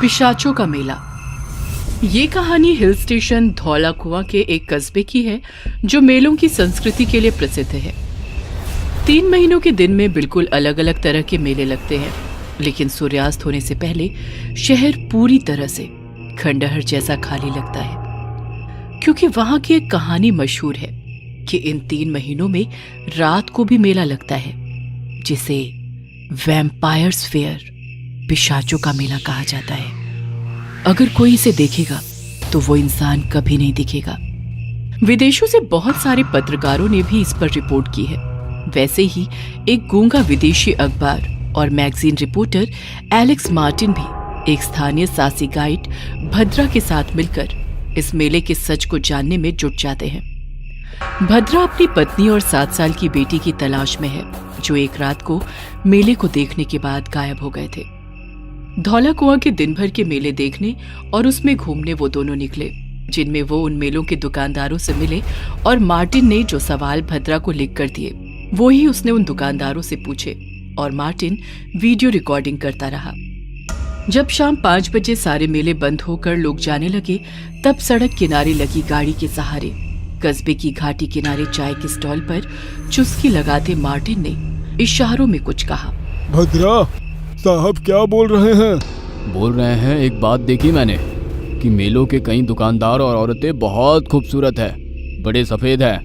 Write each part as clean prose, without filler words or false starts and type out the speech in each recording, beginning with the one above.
पिशाचों का मेला। ये कहानी हिल स्टेशन धौला कुआं के एक कस्बे की है जो मेलों की संस्कृति के लिए प्रसिद्ध है। 3 महीनों के दिन में बिल्कुल अलग अलग तरह के मेले लगते हैं, लेकिन सूर्यास्त होने से पहले शहर पूरी तरह से खंडहर जैसा खाली लगता है, क्योंकि वहां की एक कहानी मशहूर है कि इन 3 महीनों में रात को भी मेला लगता है, जिसे वैम्पायर्स फेयर, पिशाचों का मेला कहा जाता है। अगर कोई इसे देखेगा तो वो इंसान कभी नहीं दिखेगा। विदेशों से बहुत सारे पत्रकारों ने भी इस पर रिपोर्ट की है। वैसे ही एक गूंगा विदेशी अखबार और मैगजीन रिपोर्टर एलेक्स मार्टिन भी एक स्थानीय साहसी गाइड भद्रा के साथ मिलकर इस मेले के सच को जानने में जुट जाते हैं। भद्रा अपनी पत्नी और 7 साल की बेटी की तलाश में है, जो एक रात को मेले को देखने के बाद गायब हो गए थे। धौला कुआं के दिन भर के मेले देखने और उसमें घूमने वो दोनों निकले, जिनमें वो उन मेलों के दुकानदारों से मिले और मार्टिन ने जो सवाल भद्रा को लिख कर दिए वो ही उसने उन दुकानदारों से पूछे और मार्टिन वीडियो रिकॉर्डिंग करता रहा। जब शाम 5 बजे सारे मेले बंद होकर लोग जाने लगे, तब सड़क किनारे लगी गाड़ी के सहारे कस्बे की घाटी किनारे चाय के स्टॉल पर चुस्की लगाते मार्टिन ने इशारों में कुछ कहा। भद्रा साहब क्या बोल रहे हैं? बोल रहे हैं, एक बात देखी मैंने कि मेलों के कई दुकानदार और औरतें बहुत खूबसूरत है, बड़े सफेद है।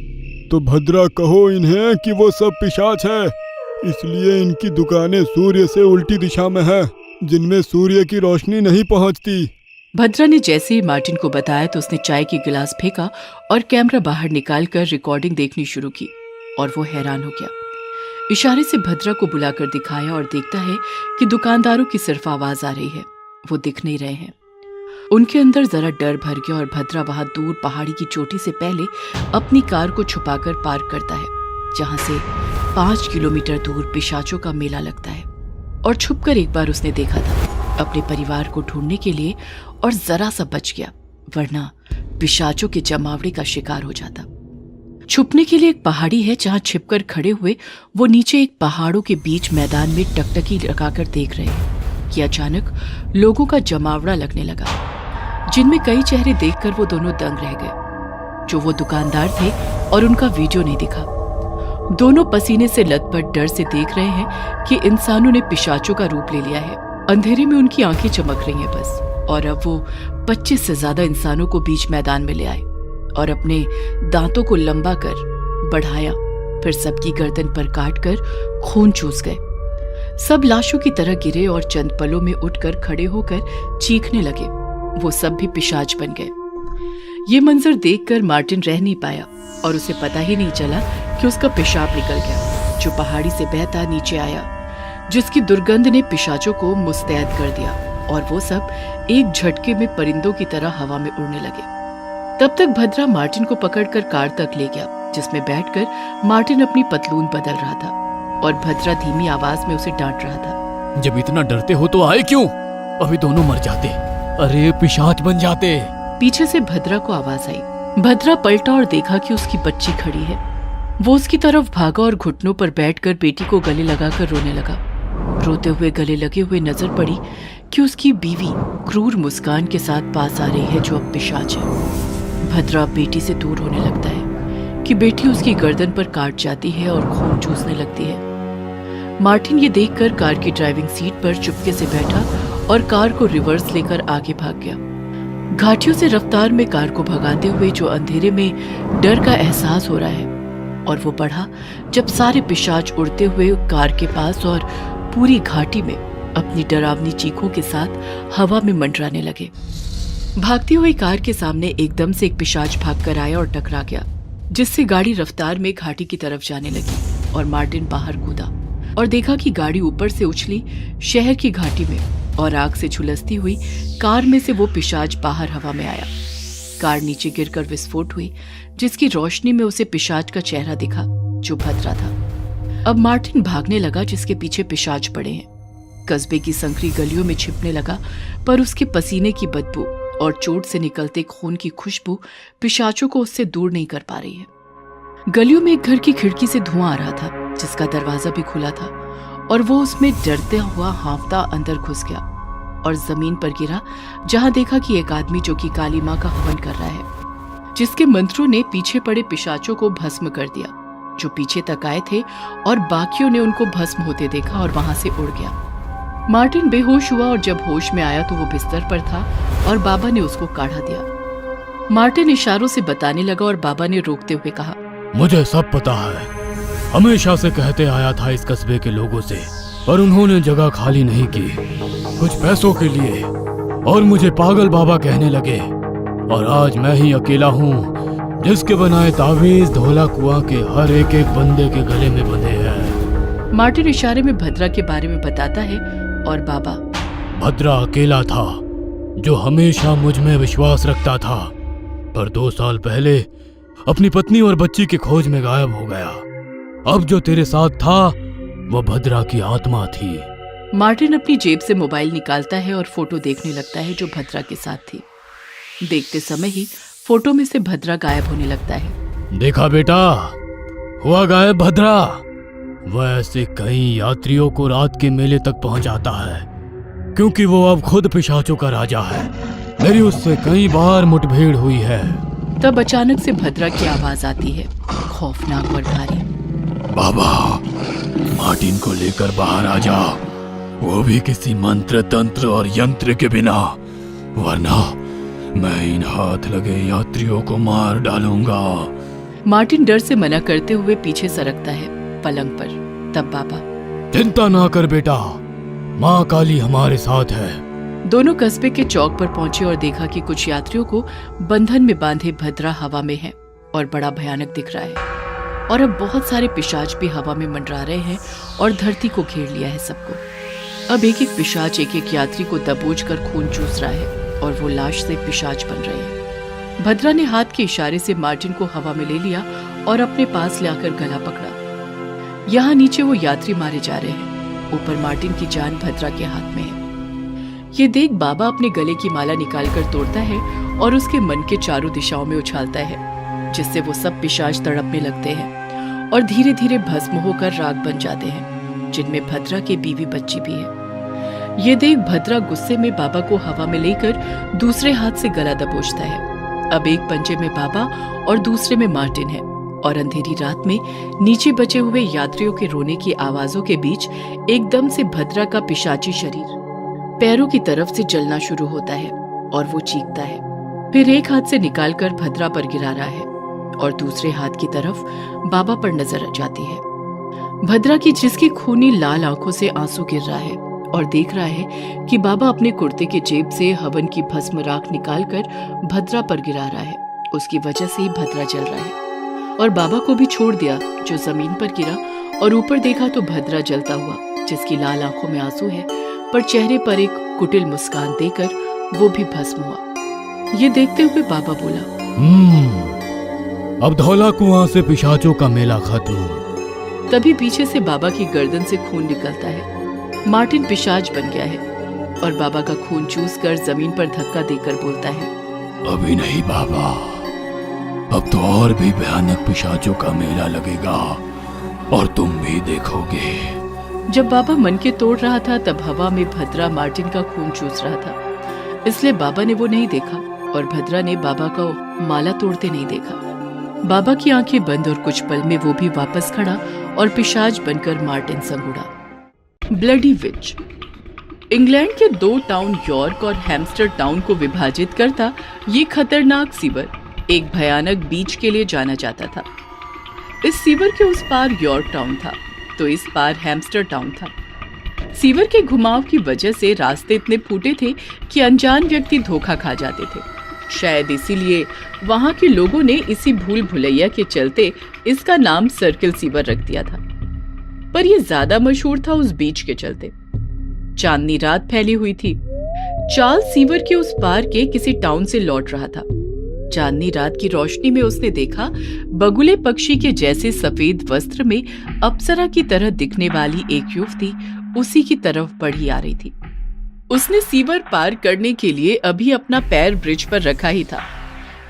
तो भद्रा कहो इन्हें कि वो सब पिशाच है, इसलिए इनकी दुकानें सूर्य से उल्टी दिशा में है, जिनमें सूर्य की रोशनी नहीं पहुंचती। भद्रा ने जैसे ही मार्टिन को बताया तो उसने चाय की गिलास फेंका और कैमरा बाहर निकालकर रिकॉर्डिंग देखनी शुरू की, और वो हैरान हो गया। इशारे से भद्रा को बुलाकर दिखाया और देखता है कि दुकानदारों की सिर्फ आवाज आ रही है, वो दिख नहीं रहे हैं। उनके अंदर जरा डर भर गया और भद्रा वहां दूर पहाड़ी की चोटी से पहले अपनी कार को छुपाकर पार्क करता है, जहां से 5 किलोमीटर दूर पिशाचों का मेला लगता है। और छुपकर एक बार उसने देखा था अपने परिवार को ढूंढने के लिए, और जरा सा बच गया, वरना पिशाचों के जमावड़े का शिकार हो जाता। छुपने के लिए एक पहाड़ी है जहां छिपकर खड़े हुए वो नीचे एक पहाड़ों के बीच मैदान में टकटकी लगाकर देख रहे हैं कि अचानक लोगों का जमावड़ा लगने लगा, जिनमें कई चेहरे देखकर वो दोनों दंग रह गए। जो वो दुकानदार थे और उनका वीडियो नहीं दिखा। दोनों पसीने से लथपथ डर से देख रहे हैं कि इंसानों ने पिशाचों का रूप ले लिया है। अंधेरे में उनकी आंखें चमक रही हैं बस, और अब वो 25 से ज्यादा इंसानों को बीच मैदान में ले आए और अपने दांतों को लंबा कर बढ़ाया, फिर सबकी गर्दन पर काटकर खून चूस गए। सब लाशों की तरह गिरे और चंद पलों में उठकर खड़े होकर चीखने लगे। वो सब भी पिशाच बन गए। ये मंजर देखकर मार्टिन रह नहीं पाया और उसे पता ही नहीं चला कि उसका पेशाब निकल गया, जो पहाड़ी से बहता नीचे आया, जिसकी दुर्गंध ने पिशाचों को मुस्तैद कर दिया, और वो सब एक झटके में परिंदों की तरह हवा में उड़ने लगे। तब तक भद्रा मार्टिन को पकड़कर कार तक ले गया, जिसमें बैठकर मार्टिन अपनी पतलून बदल रहा था और भद्रा धीमी आवाज में उसे डांट रहा था। जब इतना डरते हो तो आए क्यों? अभी दोनों मर जाते, अरे पिशाच बन जाते। पीछे से भद्रा को आवाज आई। भद्रा पलटा और देखा कि उसकी बच्ची खड़ी है। वो उसकी तरफ भागा और घुटनों पर बैठकर बेटी को गले लगाकर रोने लगा। रोते हुए गले लगे हुए नजर पड़ी कि उसकी बीवी क्रूर मुस्कान के साथ पास आ रही है, जो अब पिशाच है। भद्रा बेटी से दूर होने लगता है कि बेटी उसकी गर्दन पर काट जाती है और खून चूसने लगती है। मार्टिन ये देखकर कार की ड्राइविंग सीट पर चुपके से बैठा और कार को रिवर्स लेकर आगे भाग गया। घाटियों से रफ्तार में कार को भगाते हुए जो अंधेरे में डर का एहसास हो रहा है, और वो बढ़ा जब सारे पिशाच उड़ते हुए कार के पास और पूरी घाटी में अपनी डरावनी चीखों के साथ हवा में मंडराने लगे। भागती हुई कार के सामने एकदम से एक पिशाच भागकर आया और टकरा गया, जिससे गाड़ी रफ्तार में घाटी की तरफ जाने लगी और मार्टिन बाहर कूदा और देखा कि गाड़ी ऊपर से उछली शहर की घाटी में, और आग से झुलसती हुई कार में से वो पिशाच बाहर हवा में आया। कार नीचे गिरकर विस्फोट हुई, जिसकी रोशनी में उसे पिशाच का चेहरा दिखा, जो भद्रा था। अब मार्टिन भागने लगा, जिसके पीछे पिशाच पड़े हैं। कस्बे की संकरी गलियों में छिपने लगा, पर उसके पसीने की बदबू और चोट से निकलते खून की खुशबू पिशाचों को उससे दूर नहीं कर पा रही है। गलियों में एक घर की खिड़की से धुआं आ रहा था, जिसका दरवाजा भी खुला था, और वो उसमें डरते हुआ हांफता अंदर घुस गया। और जमीन पर गिरा, जहां देखा कि एक आदमी जो कि काली मां का हवन कर रहा है, जिसके मंत्रों ने पीछे पड़े पिशाचों को भस्म कर दिया, जो पीछे तक आए थे, और बाकियों ने उनको भस्म होते देखा और वहां से उड़ गया। मार्टिन बेहोश हुआ और जब होश में आया तो वो बिस्तर पर था और बाबा ने उसको काढ़ा दिया। मार्टिन इशारों से बताने लगा और बाबा ने रोकते हुए कहा, मुझे सब पता है, हमेशा से कहते आया था इस कस्बे के लोगों से, पर उन्होंने जगह खाली नहीं की, कुछ पैसों के लिए, और मुझे पागल बाबा कहने लगे। और आज मैं ही अकेला हूँ जिसके बनाए तावीज धोला कुआं के हर एक एक बंदे के गले में बंधे हैं। मार्टिन इशारे में भद्रा के बारे में बताता है और बाबा, भद्रा अकेला था जो हमेशा मुझ में विश्वास रखता था, पर 2 साल पहले अपनी पत्नी और बच्ची की खोज में गायब हो गया। अब जो तेरे साथ था वह भद्रा की आत्मा थी। मार्टिन अपनी जेब से मोबाइल निकालता है और फोटो देखने लगता है जो भद्रा के साथ थी। देखते समय ही फोटो में से भद्रा गायब होने लगता है। देखा बेटा, हुआ गायब भद्रा। वह ऐसे कई यात्रियों को रात के मेले तक पहुंचाता है, क्योंकि वो अब खुद पिशाचों का राजा है। मेरी उससे कई बार मुठभेड़ हुई है। तब अचानक से भद्रा की आवाज आती है, खौफनाक और भारी। बाबा, मार्टिन को लेकर बाहर आ जा, वो भी किसी मंत्र तंत्र और यंत्र के बिना, वरना मैं इन हाथ लगे यात्रियों को मार डालूंगा। मार्टिन डर से मना करते हुए पीछे सरकता है पलंग पर। तब बाबा, चिंता ना कर बेटा, माँ काली हमारे साथ है। दोनों कस्बे के चौक पर पहुंचे और देखा कि कुछ यात्रियों को बंधन में बांधे भद्रा हवा में है और बड़ा भयानक दिख रहा है, और अब बहुत सारे पिशाच भी हवा में मंडरा रहे हैं और धरती को घेर लिया है सबको। अब एक एक पिशाच एक एक यात्री को दबोच कर खून चूस रहा है और वो लाश से पिशाच बन रहे हैं। भद्रा ने हाथ के इशारे से मार्टिन को हवा में ले लिया और अपने पास लाकर गला पकड़ा। यहाँ नीचे वो यात्री मारे जा रहे हैं, ऊपर मार्टिन की जान भद्रा के हाथ में है। ये देख बाबा अपने गले की माला निकालकर तोड़ता है और उसके मन के चारों दिशाओं में उछालता है, जिससे वो सब पिशाच तड़पने लगते हैं और धीरे धीरे भस्म होकर राख बन जाते हैं, जिनमें भद्रा के बीवी बच्ची भी है। ये देख भद्रा गुस्से में बाबा को हवा में लेकर दूसरे हाथ से गला दबोचता है। अब एक पंजे में बाबा और दूसरे में मार्टिन है, और अंधेरी रात में नीचे बचे हुए यात्रियों के रोने की आवाजों के बीच एकदम से भद्रा का पिशाची शरीर पैरों की तरफ से जलना शुरू होता है और वो चीखता है। फिर एक हाथ से निकालकर भद्रा पर गिरा रहा है और दूसरे हाथ की तरफ बाबा पर नजर जाती है। भद्रा की जिसकी खूनी लाल आंखों से आंसू गिर रहा है और देख रहा है कि बाबा अपने कुर्ते के जेब से हवन की भस्म राख निकालकर भद्रा पर गिरा रहा है। उसकी वजह से ही भद्रा जल रहा है और बाबा को भी छोड़ दिया, जो जमीन पर गिरा, और ऊपर देखा तो भद्रा जलता हुआ, जिसकी लाल आंखों में आंसू है पर चेहरे पर एक कुटिल मुस्कान देकर वो भी भस्म हुआ। ये देखते हुए बाबा बोला, अब धौला कुआं से पिशाचों का मेला खत्म। तभी पीछे से बाबा की गर्दन से खून निकलता है। मार्टिन पिशाच बन गया है और बाबा का खून चूस कर जमीन पर धक्का देकर बोलता है, अभी नहीं बाबा, अब तो और भी भयानक पिशाचों का मेला लगेगा और तुम भी देखोगे। जब बाबा मन के तोड़ रहा था तब हवा में भद्रा मार्टिन का खून चूस रहा था, इसलिए बाबा ने वो नहीं देखा और भद्रा ने बाबा को माला तोड़ते नहीं देखा। बाबा की आंखें बंद और कुछ पल में वो भी वापस खड़ा और पिशाच बनकर मार्टिन संग उड़ा। ब्लडी विच। इंग्लैंड के 2 टाउन यॉर्क और हैम्स्टर टाउन को विभाजित करता ये खतरनाक सीवर एक भयानक बीच के लिए जाना जाता था। इस सीवर के उस पार यॉर्क टाउन था तो इस पार हैम्स्टर टाउन था। सीवर के घुमाव की वजह से रास्ते इतने फूटे थे कि अनजान व्यक्ति धोखा खा जाते थे। शायद इसीलिए वहां के लोगों ने इसी भूल भुलैया के चलते इसका नाम सर्किल सीवर रख दिया था, पर यह ज्यादा मशहूर था उस बीच के चलते। चांदनी रात फैली हुई थी। चार्ल्स सीवर के उस पार के किसी टाउन से लौट रहा था। चांदनी रात की रोशनी में उसने देखा बगुले पक्षी के जैसे सफेद वस्त्र में अप्सरा की तरह दिखने वाली एक युवती उसी की तरफ बढ़ी आ रही थी। उसने सीवर पार करने के लिए अभी अपना पैर ब्रिज पर रखा ही था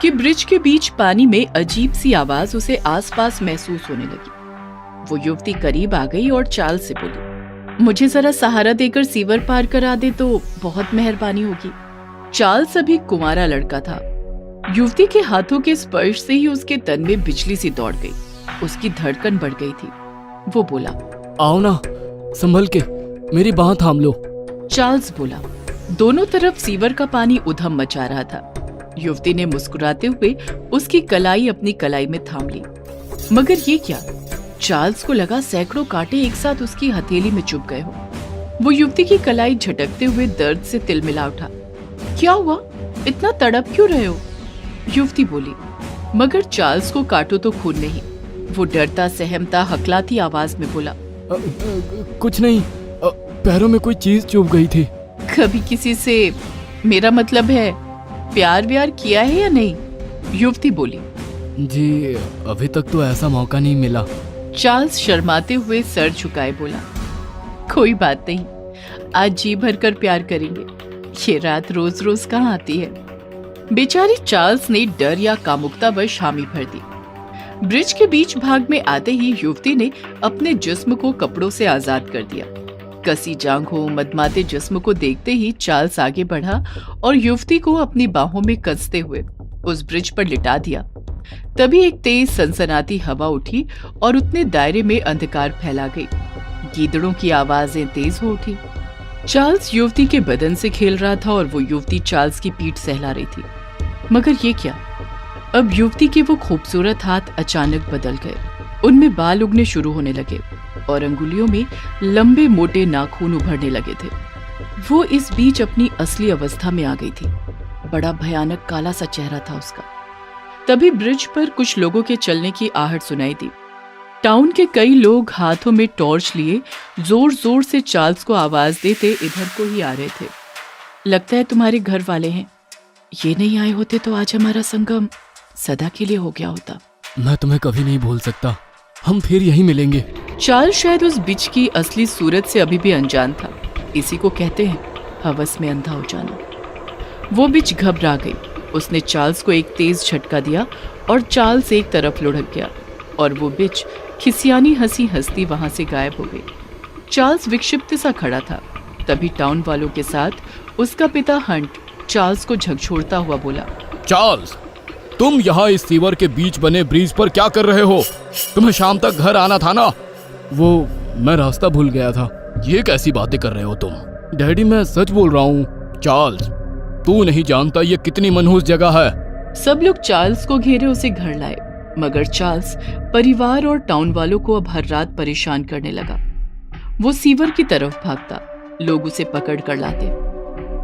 कि ब्रिज के बीच पानी में अजीब सी आवाज उसे आसपास महसूस होने लगी। वो युवती करीब आ गई और चार्ल्स से बोली, मुझे जरा सहारा देकर सीवर पार करा दे तो बहुत मेहरबानी होगी। चार्ल्स अभी कुंवारा लड़का था। युवती के हाथों के स्पर्श से ही उसके तन में बिजली सी दौड़ गई। उसकी धड़कन बढ़ गई थी। वो बोला, आओ ना, संभल के, मेरी बाह थाम लो। चार्ल्स बोला। दोनों तरफ सीवर का पानी उधम मचा रहा था। युवती ने मुस्कुराते हुए उसकी कलाई अपनी कलाई में थाम ली। मगर ये क्या? चार्ल्स को लगा सैकड़ों कांटे एक साथ उसकी हथेली में चुभ गए हो। वो युवती की कलाई झटकते हुए दर्द से तिलमिला उठा। क्या हुआ? इतना तड़प क्यों रहे हो? युवती बोली। मगर चार्ल्स को काटो तो खून नहीं। वो डरता सहमता हकलाती आवाज में बोला, कुछ नहीं, पैरों में कोई चीज चुभ गई थी। कभी किसी से, मेरा मतलब है, प्यार व्यार किया है या नहीं? युवती बोली। जी, अभी तक तो ऐसा मौका नहीं मिला। चार्ल्स शर्माते हुए सर झुकाए बोला, कोई बात नहीं, आज जी भर कर प्यार करेंगे। ये रात रोज रोज कहाँ आती है। बेचारी चार्ल्स ने डर या कामुकतावश हामी भर दी। ब्रिज के बीच भाग में आते ही युवती ने अपने जिस्म को कपड़ों से आजाद कर दिया। कसी जांघों मदमाते जिस्म को देखते ही चार्ल्स आगे बढ़ा और युवती को अपनी बाहों में कसते हुए उस ब्रिज पर लिटा दिया। तभी एक तेज सनसनाती हवा उठी और उतने दायरे में अंधकार फैला गई। गीदड़ों की आवाजें तेज हो उठी। चार्ल्स युवती के बदन से खेल रहा था और वो युवती चार्ल्स की पीठ सहला रही थी। मगर ये क्या? अब युवती के वो खूबसूरत हाथ अचानक बदल गए। उनमें बाल उगने शुरू होने लगे और अंगुलियों में लंबे मोटे नाखून उभरने लगे थे। वो इस बीच अपनी असली अवस्था में आ गई थी। बड़ा भयानक काला सा चेहरा था उसका। तभी ब्रिज पर कुछ लोगों के चलने की आहट सुनाई दी। टाउन के कई लोग हाथों में टॉर्च लिए जोर जोर से चार्ल्स को आवाज देते इधर को ही आ रहे थे। लगता है तुम्हारे घर वाले हैं। ये नहीं आए होते तो आज हमारा संगम सदा के लिए हो गया होता। मैं तुम्हें कभी नहीं भूल सकता, हम फिर यहीं मिलेंगे। चार्ल्स शायद उस बिच की असली सूरत से अभी भी अनजान था। इसी को कहते हैं हवस में अंधा हो जाना। वो बिच घबरा गई। उसने चार्ल्स को एक तेज झटका दिया और चार्ल्स एक तरफ लुढ़क गया और वो बिच खिसियानी हंसी हंसती वहां से गायब हो गई। चार्ल्स विक्षिप्त सा खड़ा था। तभी टाउन वालों के साथ उसका पिता हंट चार्ल्स को झकझोरता हुआ बोला, चार्ल्स, तुम यहाँ इस सीवर के बीच बने ब्रिज पर क्या कर रहे हो? तुम्हें शाम तक घर आना था ना। वो मैं रास्ता भूल गया था। ये कैसी बातें कर रहे हो तुम? डैडी, मैं सच बोल रहा हूँ। चार्ल्स, तू नहीं जानता ये कितनी मनहूस जगह है। सब लोग चार्ल्स को घेरे उसे घर लाए। मगर चार्ल्स परिवार और टाउन वालों को अब हर रात परेशान करने लगा। वो सीवर की तरफ भागता। लोग उसे पकड़ कर लाते।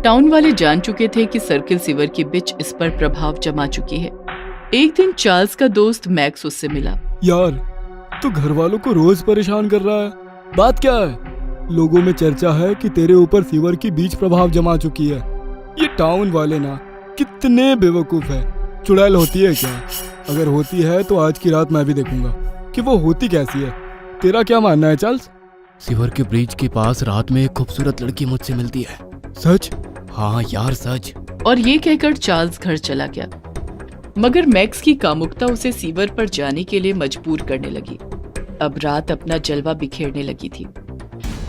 टाउन वाले जान चुके थे कि सर्किल सीवर की बिच इस पर प्रभाव जमा चुकी है। एक दिन चार्ल्स का दोस्त मैक्स उससे मिला। यार, तू घर वालों को रोज परेशान कर रहा है, बात क्या है? लोगों में चर्चा है कि तेरे ऊपर सीवर की बीच प्रभाव जमा चुकी है। ये टाउन वाले ना कितने बेवकूफ है। चुड़ैल होती है क्या? अगर होती है तो आज की रात मैं भी देखूंगा कि वो होती कैसी है। तेरा क्या मानना है चार्ल्स? सीवर के ब्रिज के पास रात में एक खूबसूरत लड़की मुझसे मिलती है। सच? हाँ यार, सच। और ये कहकर चार्ल्स घर चला गया। मगर मैक्स की कामुकता उसे सीवर पर जाने के लिए मजबूर करने लगी। अब रात अपना जलवा बिखेरने लगी थी।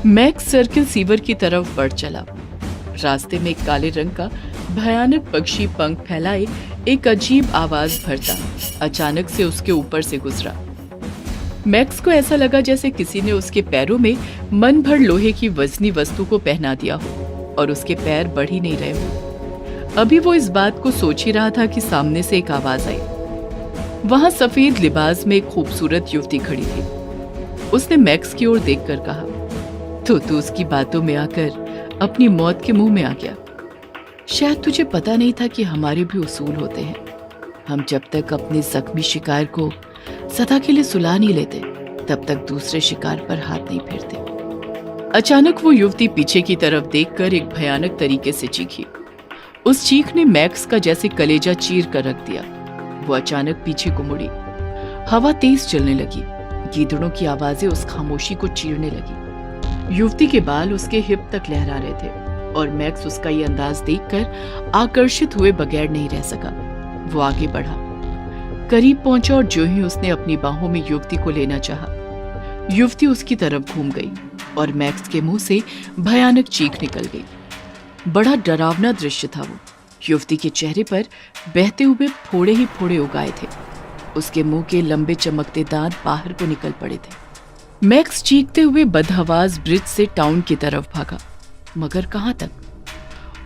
मैक्स सर्किल सीवर की तरफ बढ़ चला। रास्ते में एक काले रंग का भयानक पक्षी पंख फैलाए एक अजीब आवाज भरता अचानक से उसके ऊपर से गुजरा। मैक्स को ऐसा लगा जैसे किसी ने उसके पैरों में मन भर लोहे की वजनी वस्तु को पहना दिया हो और उसके पैर बढ़ ही नहीं रहे हो। अभी वो इस बात को सोच ही रहा था कि सामने से एक आवाज आई। वहां सफेद लिबास में एक खूबसूरत युवती खड़ी थी। उसने मैक्स की ओर देखकर कहा, तो तू उसकी बातों में आकर अपनी मौत के मुंह में आ गया। शायद तुझे पता नहीं था कि हमारे भी उसूल होते हैं। हम जब तक अपने जख्मी शिकार को सदा के लिए सुला नहीं लेते तब तक दूसरे शिकार पर हाथ नहीं फेरते। अचानक वो युवती पीछे की तरफ देखकर एक भयानक तरीके से चीखी। उस चीख ने मैक्स का जैसे कलेजा चीर कर रख दिया। वो अचानक पीछे को मुड़ी। हवा तेज चलने लगी। गीदड़ों की आवाजें उस खामोशी को चीरने लगी। युवती के बाल उसके हिप तक लहरा रहे थे और मैक्स उसका ये अंदाज देखकर आकर्षित हुए बगैर नहीं रह सका। वो आगे बढ़ा, करीब पहुंचा और जो ही उसने अपनी बाहों में युवती को लेना चाहा, युवती उसकी तरफ घूम गई और मैक्स के मुंह से भयानक चीख निकल गई। बड़ा डरावना दृश्य था वो। युवती के चेहरे पर बहते हुए फोड़े ही फोड़े उगाए थे। उसके मुंह के लंबे चमकते दांत बाहर को निकल पड़े थे। मैक्स चीखते हुए बदहवास ब्रिज से टाउन की तरफ भागा, मगर कहां तक?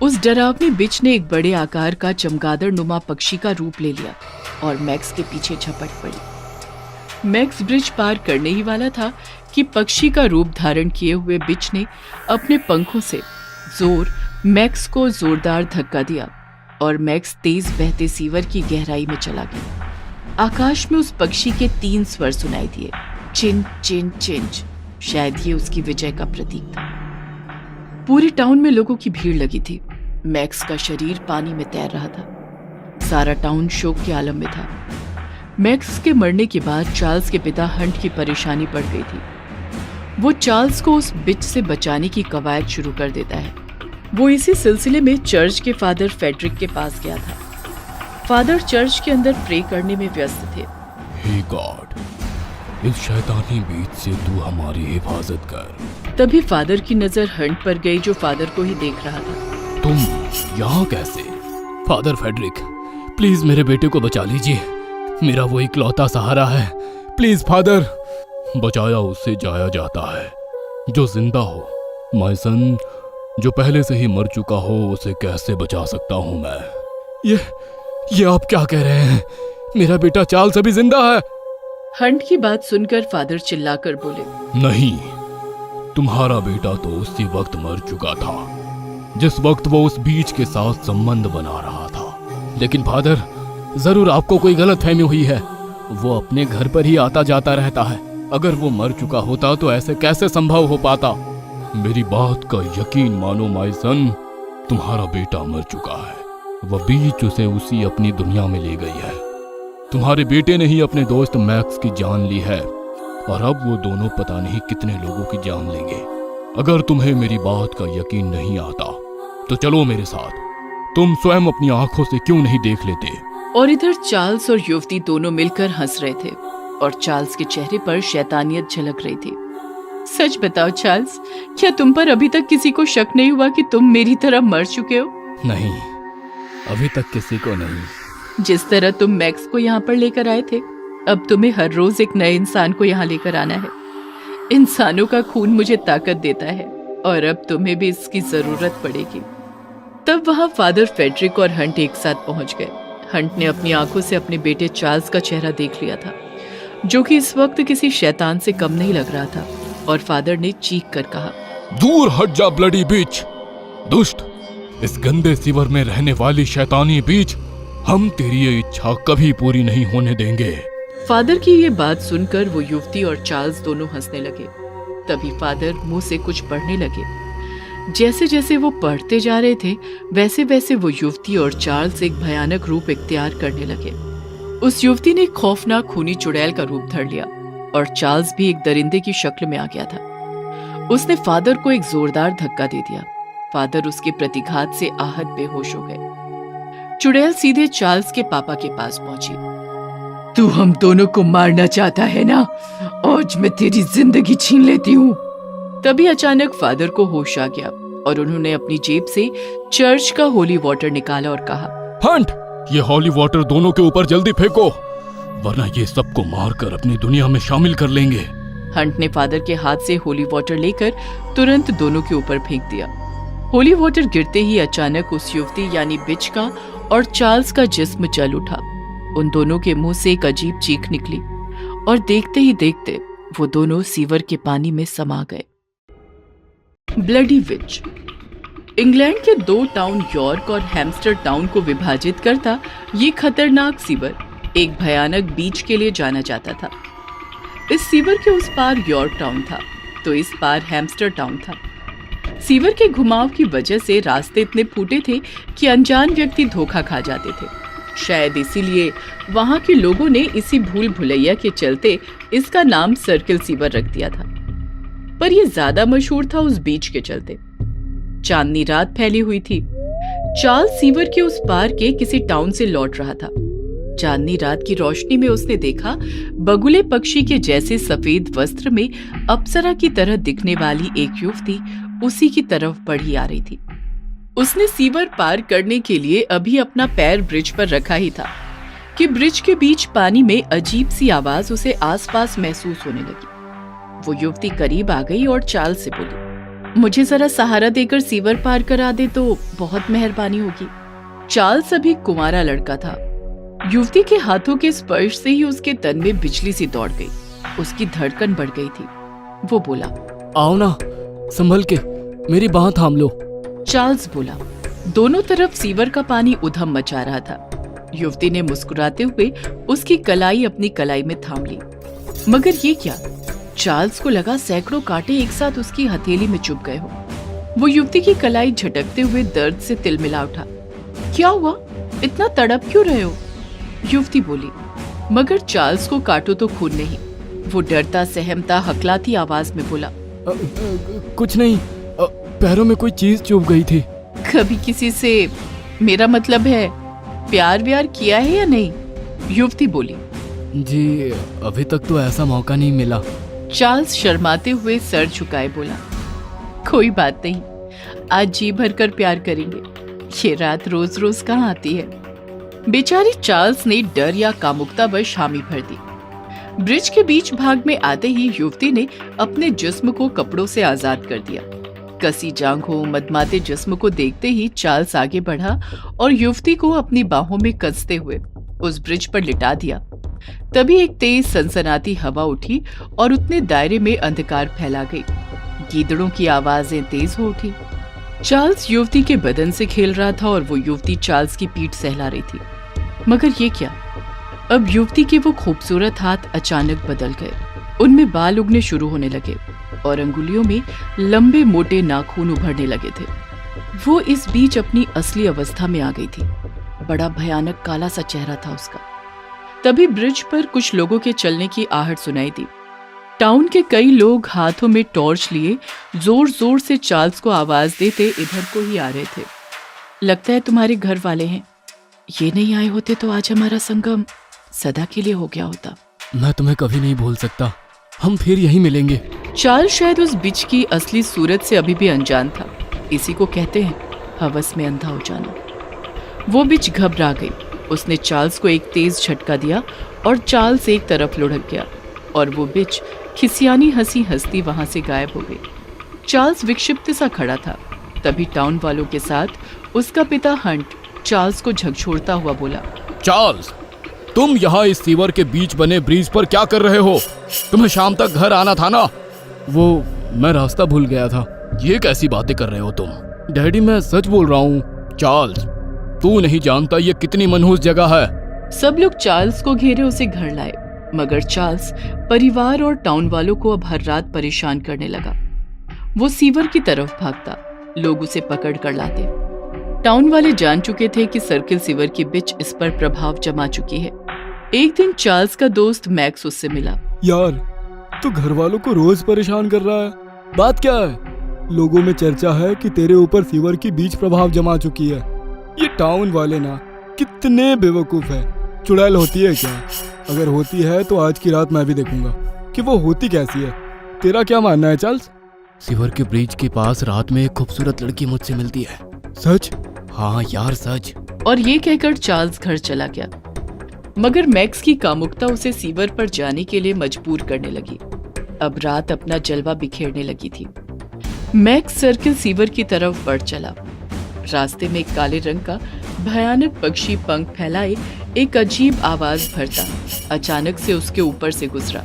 उस डरावनी बिच ने एक बड़े आकार का चमगादड़ नुमा पक्षी का रूप ले लिया और मैक्स के पीछे झपट पड़ी। मैक्स ब्रिज पार करने ही वाला था कि पक्षी का रूप धारण किए हुए बिच ने अपने पंखों से मैक्स को जोरदार धक्का दिया और मैक्स तेज बहते सीवर की गहराई में चला गया। आकाश में उस पक्षी के 3 स्वर सुनाई दिए, चिंच चिंच चिंच। शायद ये उसकी विजय का प्रतीक था। पूरे टाउन में लोगों की भीड़ लगी थी। मैक्स का शरीर पानी में तैर रहा था। सारा टाउन शोक के आलम में था। मैक्स के मरने के बाद चार्ल्स के पिता हंट की परेशानी बढ़ गई थी। वो चार्ल्स को उस बिच से बचाने की कवायद शुरू कर देता है। वो इसी सिलसिले में चर्च के फादर फेडरिक के पास गया था। फादर चर्च के अंदर प्रे करने में व्यस्त थे। हे गॉड, इस शैतानी बीच से तू हमारी हिफाजत कर। तभी फादर की नजर हंट पर गई, जो फादर को ही देख रहा था। तुम यहाँ कैसे? फादर फेडरिक, प्लीज मेरे बेटे को बचा लीजिए। मेरा वो इकलौता सहारा है। Please father. बचाया उससे जाया जाता है जो जिंदा हो। माय सन, जो पहले से ही मर चुका हो उसे कैसे बचा सकता हूँ मैं? ये आप क्या कह रहे हैं? मेरा बेटा चार्ल्स अभी जिंदा है। हंट की बात सुनकर फादर चिल्लाकर बोले, नहीं, तुम्हारा बेटा तो उसी वक्त मर चुका था जिस वक्त वो उस बीच के साथ संबंध बना रहा था। लेकिन फादर, जरूर आपको कोई गलतफहमी हुई है। वो अपने घर पर ही आता जाता रहता है। अगर वो मर चुका होता तो ऐसे कैसे संभव हो पाता? मेरी बात का यकीन मानो माय सन, तुम्हारा बेटा मर चुका है। वह बीच उसे उसी अपनी दुनिया में ले गई है। तुम्हारे बेटे ने ही अपने दोस्त मैक्स की जान ली है और अब वो दोनों पता नहीं कितने लोगों की जान लेंगे। अगर तुम्हें मेरी बात का यकीन नहीं आता तो चलो मेरे साथ। तुम स्वयं अपनी आंखों से क्यों नहीं देख लेते? और इधर चार्ल्स और युवती दोनों मिलकर हंस रहे थे और चार्ल्स के चेहरे पर शैतानियत झलक रही थी। सच बताओ चार्ल्स, क्या तुम पर अभी तक किसी को शक नहीं हुआ कि तुम मेरी तरह मर चुके हो? नहीं, अभी तक किसी को नहीं। जिस तरह तुम मैक्स को यहाँ पर लेकर आए थे, अब तुम्हें हर रोज एक नए इंसान को यहाँ लेकर आना है। इंसानों का खून मुझे ताकत देता है और अब तुम्हें भी इसकी जरूरत पड़ेगी। तब वहाँ फादर फेडरिक और हंट एक साथ पहुंच गए। हंट ने अपनी आंखों से अपने बेटे चार्ल्स का चेहरा देख लिया था, जो कि इस वक्त किसी शैतान से कम नहीं लग रहा था। और फादर ने चीख कर कहा, दूर हट जा ब्लडी बीच, दुष्ट! इस गंदे सीवर में रहने वाली शैतानी बीच, हम तेरी ये इच्छा कभी पूरी नहीं होने देंगे। फादर की ये बात सुनकर वो युवती और चार्ल्स दोनों हंसने लगे। तभी फादर मुंह से कुछ पढ़ने लगे। जैसे जैसे वो पढ़ते जा रहे थे, वैसे वैसे वो युवती और चार्ल्स एक भयानक रूप इख्तियार करने लगे। उस युवती ने खौफनाक खूनी चुड़ैल का रूप धर लिया और चार्ल्स भी एक दरिंदे की शक्ल में आ गया था। उसने फादर को एक जोरदार धक्का दे दिया। फादर उसके प्रतिघात से आहत बेहोश हो गए। चुड़ैल सीधे चार्ल्स के पापा के पास पहुंची। तू हम दोनों को मारना चाहता है ना? आज मैं तेरी जिंदगी छीन लेती हूँ। तभी अचानक फादर को होश आ गया और उन्होंने अपनी जेब से चर्च का होली वाटर निकाला और कहा, हंट, ये होली वाटर दोनों के ऊपर जल्दी फेंको, वरना ये सबको मारकर अपनी दुनिया में शामिल कर लेंगे। हंट ने फादर के हाथ से होली वाटर लेकर तुरंत दोनों के ऊपर फेंक दिया। होली वाटर गिरते ही अचानक उस युवती यानी बिच का और चार्ल्स का जिस्म जल उठा। उन दोनों के मुंह से एक अजीब चीख निकली और देखते ही देखते वो दोनों सीवर के पानी में समा गए। ब्लडी विच। इंग्लैंड के 2 टाउन यॉर्क और हैम्स्टर टाउन को विभाजित करता ये खतरनाक सीवर एक भयानक बीच के लिए जाना जाता था। इस सीवर के उस पार यॉर्क टाउन था तो इस पार हैम्स्टर टाउन था। सीवर के घुमाव की वजह से रास्ते इतने फूटे थे कि अनजान व्यक्ति धोखा खा जाते थे। शायद इसीलिए वहां के लोगों ने इसी भूल भुलैया के चलते इसका नाम सर्किल सीवर रख दिया था। पर यह ज्यादा मशहूर था उस बीच के चलते। चांदनी रात फैली हुई थी। चार्ल्स सीवर के उस पार के किसी टाउन से लौट रहा था। चांदनी रात की रोशनी में उसने देखा बगुले पक्षी के जैसे सफेद वस्त्र में अप्सरा की तरह दिखने वाली एक युवती उसी की तरफ बढ़ी आ रही थी। उसने सीवर पार करने के लिए अभी अपना पैर ब्रिज पर रखा ही था कि ब्रिज के बीच पानी में अजीब सी आवाज उसे आसपास महसूस होने लगी। वो युवती करीब आ गई और चार्ल्स से बोली, मुझे जरा सहारा देकर सीवर पार करा दे तो बहुत मेहरबानी होगी। चार्ल्स अभी कुंवारा लड़का था। युवती के हाथों के स्पर्श से ही उसके तन में बिजली सी दौड़ गई। उसकी धड़कन बढ़ गई थी। वो बोला, आओ ना, संभल के, मेरी बाह थाम लो। चार्ल्स बोला। दोनों तरफ सीवर का पानी उधम मचा रहा था। युवती ने मुस्कुराते हुए उसकी कलाई अपनी कलाई में थाम ली। मगर ये क्या? चार्ल्स को लगा सैकड़ों कांटे एक साथ उसकी हथेली में चुभ गए हो। वो युवती की कलाई झटकते हुए दर्द से तिलमिला उठा। क्या हुआ? इतना तड़प क्यों रहे हो? युवती बोली। मगर चार्ल्स को काटो तो खून नहीं। वो डरता सहमता हकलाती आवाज में बोला, कुछ नहीं, पैरों में कोई चीज चुभ गई थी। कभी किसी से, मेरा मतलब है, प्यार व्यार किया है या नहीं? युवती बोली। जी, अभी तक तो ऐसा मौका नहीं मिला। चार्ल्स शर्माते हुए सर झुकाए बोला, कोई बात नहीं, आज जी भरकर प्यार करेंगे। ये रात रोज रोज कहाँ आती है। बेचारी चार्ल्स ने डर या कामुकतावश हामी भर दी। ब्रिज के बीच भाग में आते ही युवती ने अपने जिस्म को कपड़ों से आजाद कर दिया। कसी जांघों, मदमाते जिस्म को देखते ही चार्ल्स आगे बढ़ा और युवती को अपनी बाहों में कसते हुए उस ब्रिज पर लिटा दिया। तभी एक तेज सनसनाती हवा उठी और उतने दायरे में अंधकार फैला गई। गीदड़ों की आवाजें तेज हो उठी। चार्ल्स युवती के बदन से खेल रहा था और वो युवती चार्ल्स की पीठ सहला रही थी। मगर ये क्या? अब युवती के वो खूबसूरत हाथ अचानक बदल गए। उनमें बाल उगने शुरू होने लगे और अंगुलियों में लंबे मोटे नाखून उभरने लगे थे। वो इस बीच अपनी असली अवस्था में आ गई थी। बड़ा भयानक काला सा चेहरा था उसका। तभी ब्रिज पर कुछ लोगों के चलने की आहट सुनाई दी। टाउन के कई लोग हाथों में टॉर्च लिए जोर जोर से चार्ल्स को आवाज देते इधर को ही आ रहे थे। लगता है तुम्हारे घर वाले हैं। ये नहीं आए होते तो आज हमारा संगम सदा के लिए हो गया होता। मैं तुम्हें कभी नहीं भूल सकता। हम फिर यहीं मिलेंगे। चार्ल्स शायद उस बिच की असली सूरत से अभी भी अनजान था। इसी को कहते हैं हवस में अंधा हो जाना। वो बिच घबरा गई। उसने चार्ल्स को एक तेज झटका दिया और चार्ल्स एक तरफ लुढ़क गया और वो बिच खिसियानी हंसी हंसती वहां से गायब हो गई। चार्ल्स विक्षिप्त सा खड़ा था। तभी टाउन वालों के साथ उसका पिता हंट चार्ल्स को झकझोरता हुआ बोला, चार्ल्स, तुम यहाँ इस सीवर के बीच बने ब्रिज पर क्या कर रहे हो? तुम्हें शाम तक घर आना था ना। वो मैं रास्ता भूल गया था। ये कैसी बातें कर रहे हो तुम? डैडी, मैं सच बोल रहा हूँ। चार्ल्स, तू नहीं जानता ये कितनी मनहूस जगह है। सब लोग चार्ल्स को घेरे उसे घर लाए। मगर चार्ल्स परिवार और टाउन वालों को अब हर रात परेशान करने लगा। वो सीवर की तरफ भागता। लोग उसे पकड़ कर लाते। टाउन वाले जान चुके थे कि सर्किल सीवर की बिच इस पर प्रभाव जमा चुकी है। एक दिन चार्ल्स का दोस्त मैक्स उससे मिला। यार, तू घर वालों को रोज परेशान कर रहा है। बात क्या है? लोगों में चर्चा है कि तेरे ऊपर सीवर की बीच प्रभाव जमा चुकी है। ये टाउन वाले ना कितने बेवकूफ है। चुड़ैल होती है क्या? अगर होती है तो आज की रात मैं भी देखूंगा कि वो होती कैसी है। तेरा क्या मानना है चार्ल्स? सीवर के ब्रिज के पास रात में एक खूबसूरत लड़की मुझसे मिलती है। सच? हाँ यार, सच। और ये कहकर चार्ल्स घर चला गया। मगर मैक्स की कामुकता उसे सीवर पर जाने के लिए मजबूर करने लगी। अब रात अपना जलवा बिखेरने लगी थी। मैक्स सर्किल सीवर की तरफ बढ़ चला। रास्ते में एक काले रंग का भयानक पक्षी पंख फैलाए एक अजीब आवाज भरता अचानक से उसके ऊपर से गुजरा।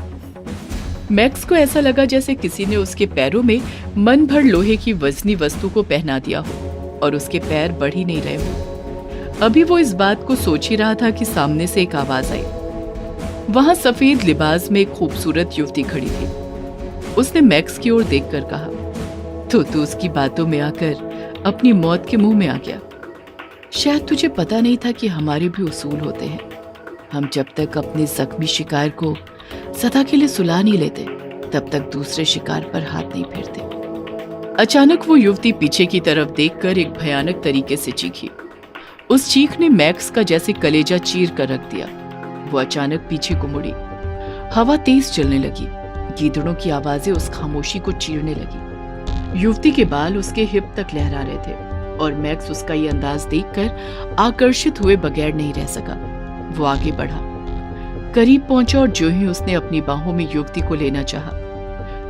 मैक्स को ऐसा लगा जैसे किसी ने उसके पैरों में मन भर लोहे की वजनी वस्तु को पहना दिया हो और उसके पैर बढ़ ही नहीं रहे हो। अभी वो इस बात को सोच ही रहा था कि सामने से एक आवाज आई। वहां सफेद लिबास में एक खूबसूरत युवती खड़ी थी। उसने मैक्स की ओर देखकर कहा, तो तू उसकी बातों में आकर अपनी मौत के मुंह में आ गया। शायद तुझे पता नहीं था कि हमारे भी उसूल होते हैं। हम जब तक अपने जख्मी शिकार को सदा के लिए सुला नहीं लेते तब तक दूसरे शिकार पर हाथ नहीं फेरते। अचानक वो युवती पीछे की तरफ देखकर एक भयानक तरीके से चीखी। उस चीख ने मैक्स का जैसे कलेजा चीर कर रख दिया। वो अचानक पीछे को मुड़ी। हवा तेज चलने लगी। गीदड़ों की आवाजें उस खामोशी को चीरने लगी। युवती के बाल उसके हिप तक लहरा रहे थे और मैक्स उसका ये अंदाज देखकर आकर्षित हुए बगैर नहीं रह सका। वो आगे बढ़ा, करीब पहुंचा और जो ही उसने अपनी बाहों में युवती को लेना चाहा,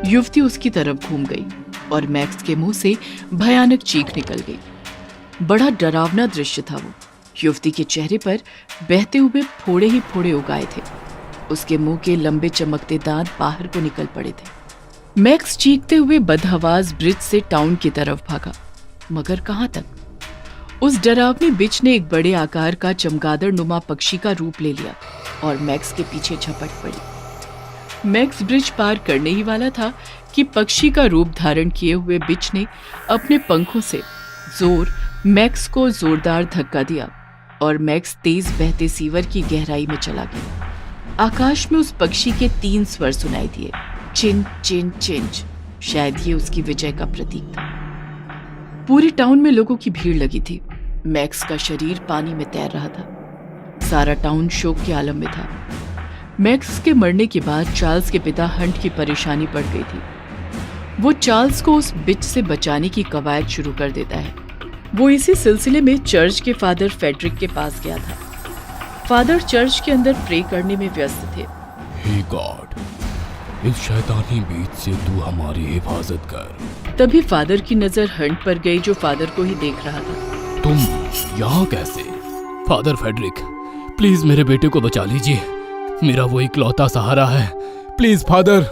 युवती उसकी तरफ घूम गई और मैक्स के मुंह से भयानक चीख निकल गई। बड़ा डरावना दृश्य था वो। युवती के चेहरे पर बहते हुए फोड़े ही फोड़े उगाए थे। उसके मुंह के लंबे चमकते दांत बाहर को निकल पड़े थे। मैक्स चीखते हुए बदहवास ब्रिज से टाउन की तरफ भागा, मगर कहां तक? उस डरावनी बिच ने एक बड़े आकार का चमगादड़ नुमा पक्षी का रूप ले लिया और मैक्स के पीछे झपट पड़ी। मैक्स ब्रिज पार करने ही वाला था कि पक्षी का रूप धारण किए हुए बिच ने अपने पंखों से मैक्स को जोरदार धक्का दिया और मैक्स तेज बहते सीवर की गहराई में चला गया। आकाश में उस पक्षी के 3 स्वर सुनाई दिए, चिंच चिंच चिंच। शायद ये उसकी विजय का प्रतीक था। पूरे टाउन में लोगों की भीड़ लगी थी। मैक्स का शरीर पानी में तैर रहा था। सारा टाउन शोक के आलम में था। मैक्स के मरने के बाद चार्ल्स के पिता हंट की परेशानी बढ़ गई थी। वो चार्ल्स को उस बिच से बचाने की कवायद शुरू कर देता है। वो इसी सिलसिले में चर्च के फादर फेडरिक के पास गया था। फादर चर्च के अंदर प्रे करने में व्यस्त थे। हे गॉड, इस शैतानी बीच से तू हमारी हिफाजत कर। तभी फादर की नजर हंट पर गई, जो फादर को ही देख रहा था। तुम यहाँ कैसे? फादर फेडरिक, प्लीज मेरे बेटे को बचा लीजिए। मेरा वो इकलौता सहारा है। Please father.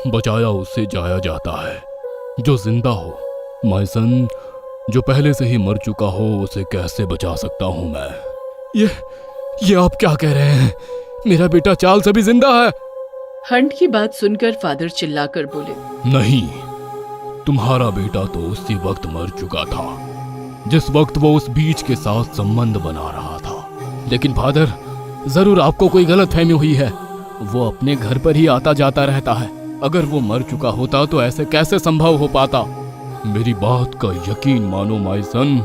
बचाया उससे जाया जाता है जो जिंदा हो। माय सन, जो पहले से ही मर चुका हो उसे कैसे बचा सकता हूं मैं? ये आप क्या कह रहे हैं? मेरा बेटा चार्ल्स अभी जिंदा है। हंट की बात सुनकर फादर चिल्लाकर बोले, नहीं, तुम्हारा बेटा तो उसी वक्त मर चुका था जिस वक्त वो उस बीच के साथ संबंध बना रहा था। लेकिन फादर, जरूर आपको कोई गलतफहमी हुई है। वो अपने घर पर ही आता जाता रहता है। अगर वो मर चुका होता तो ऐसे कैसे संभव हो पाता? मेरी बात का यकीन मानो माय सन,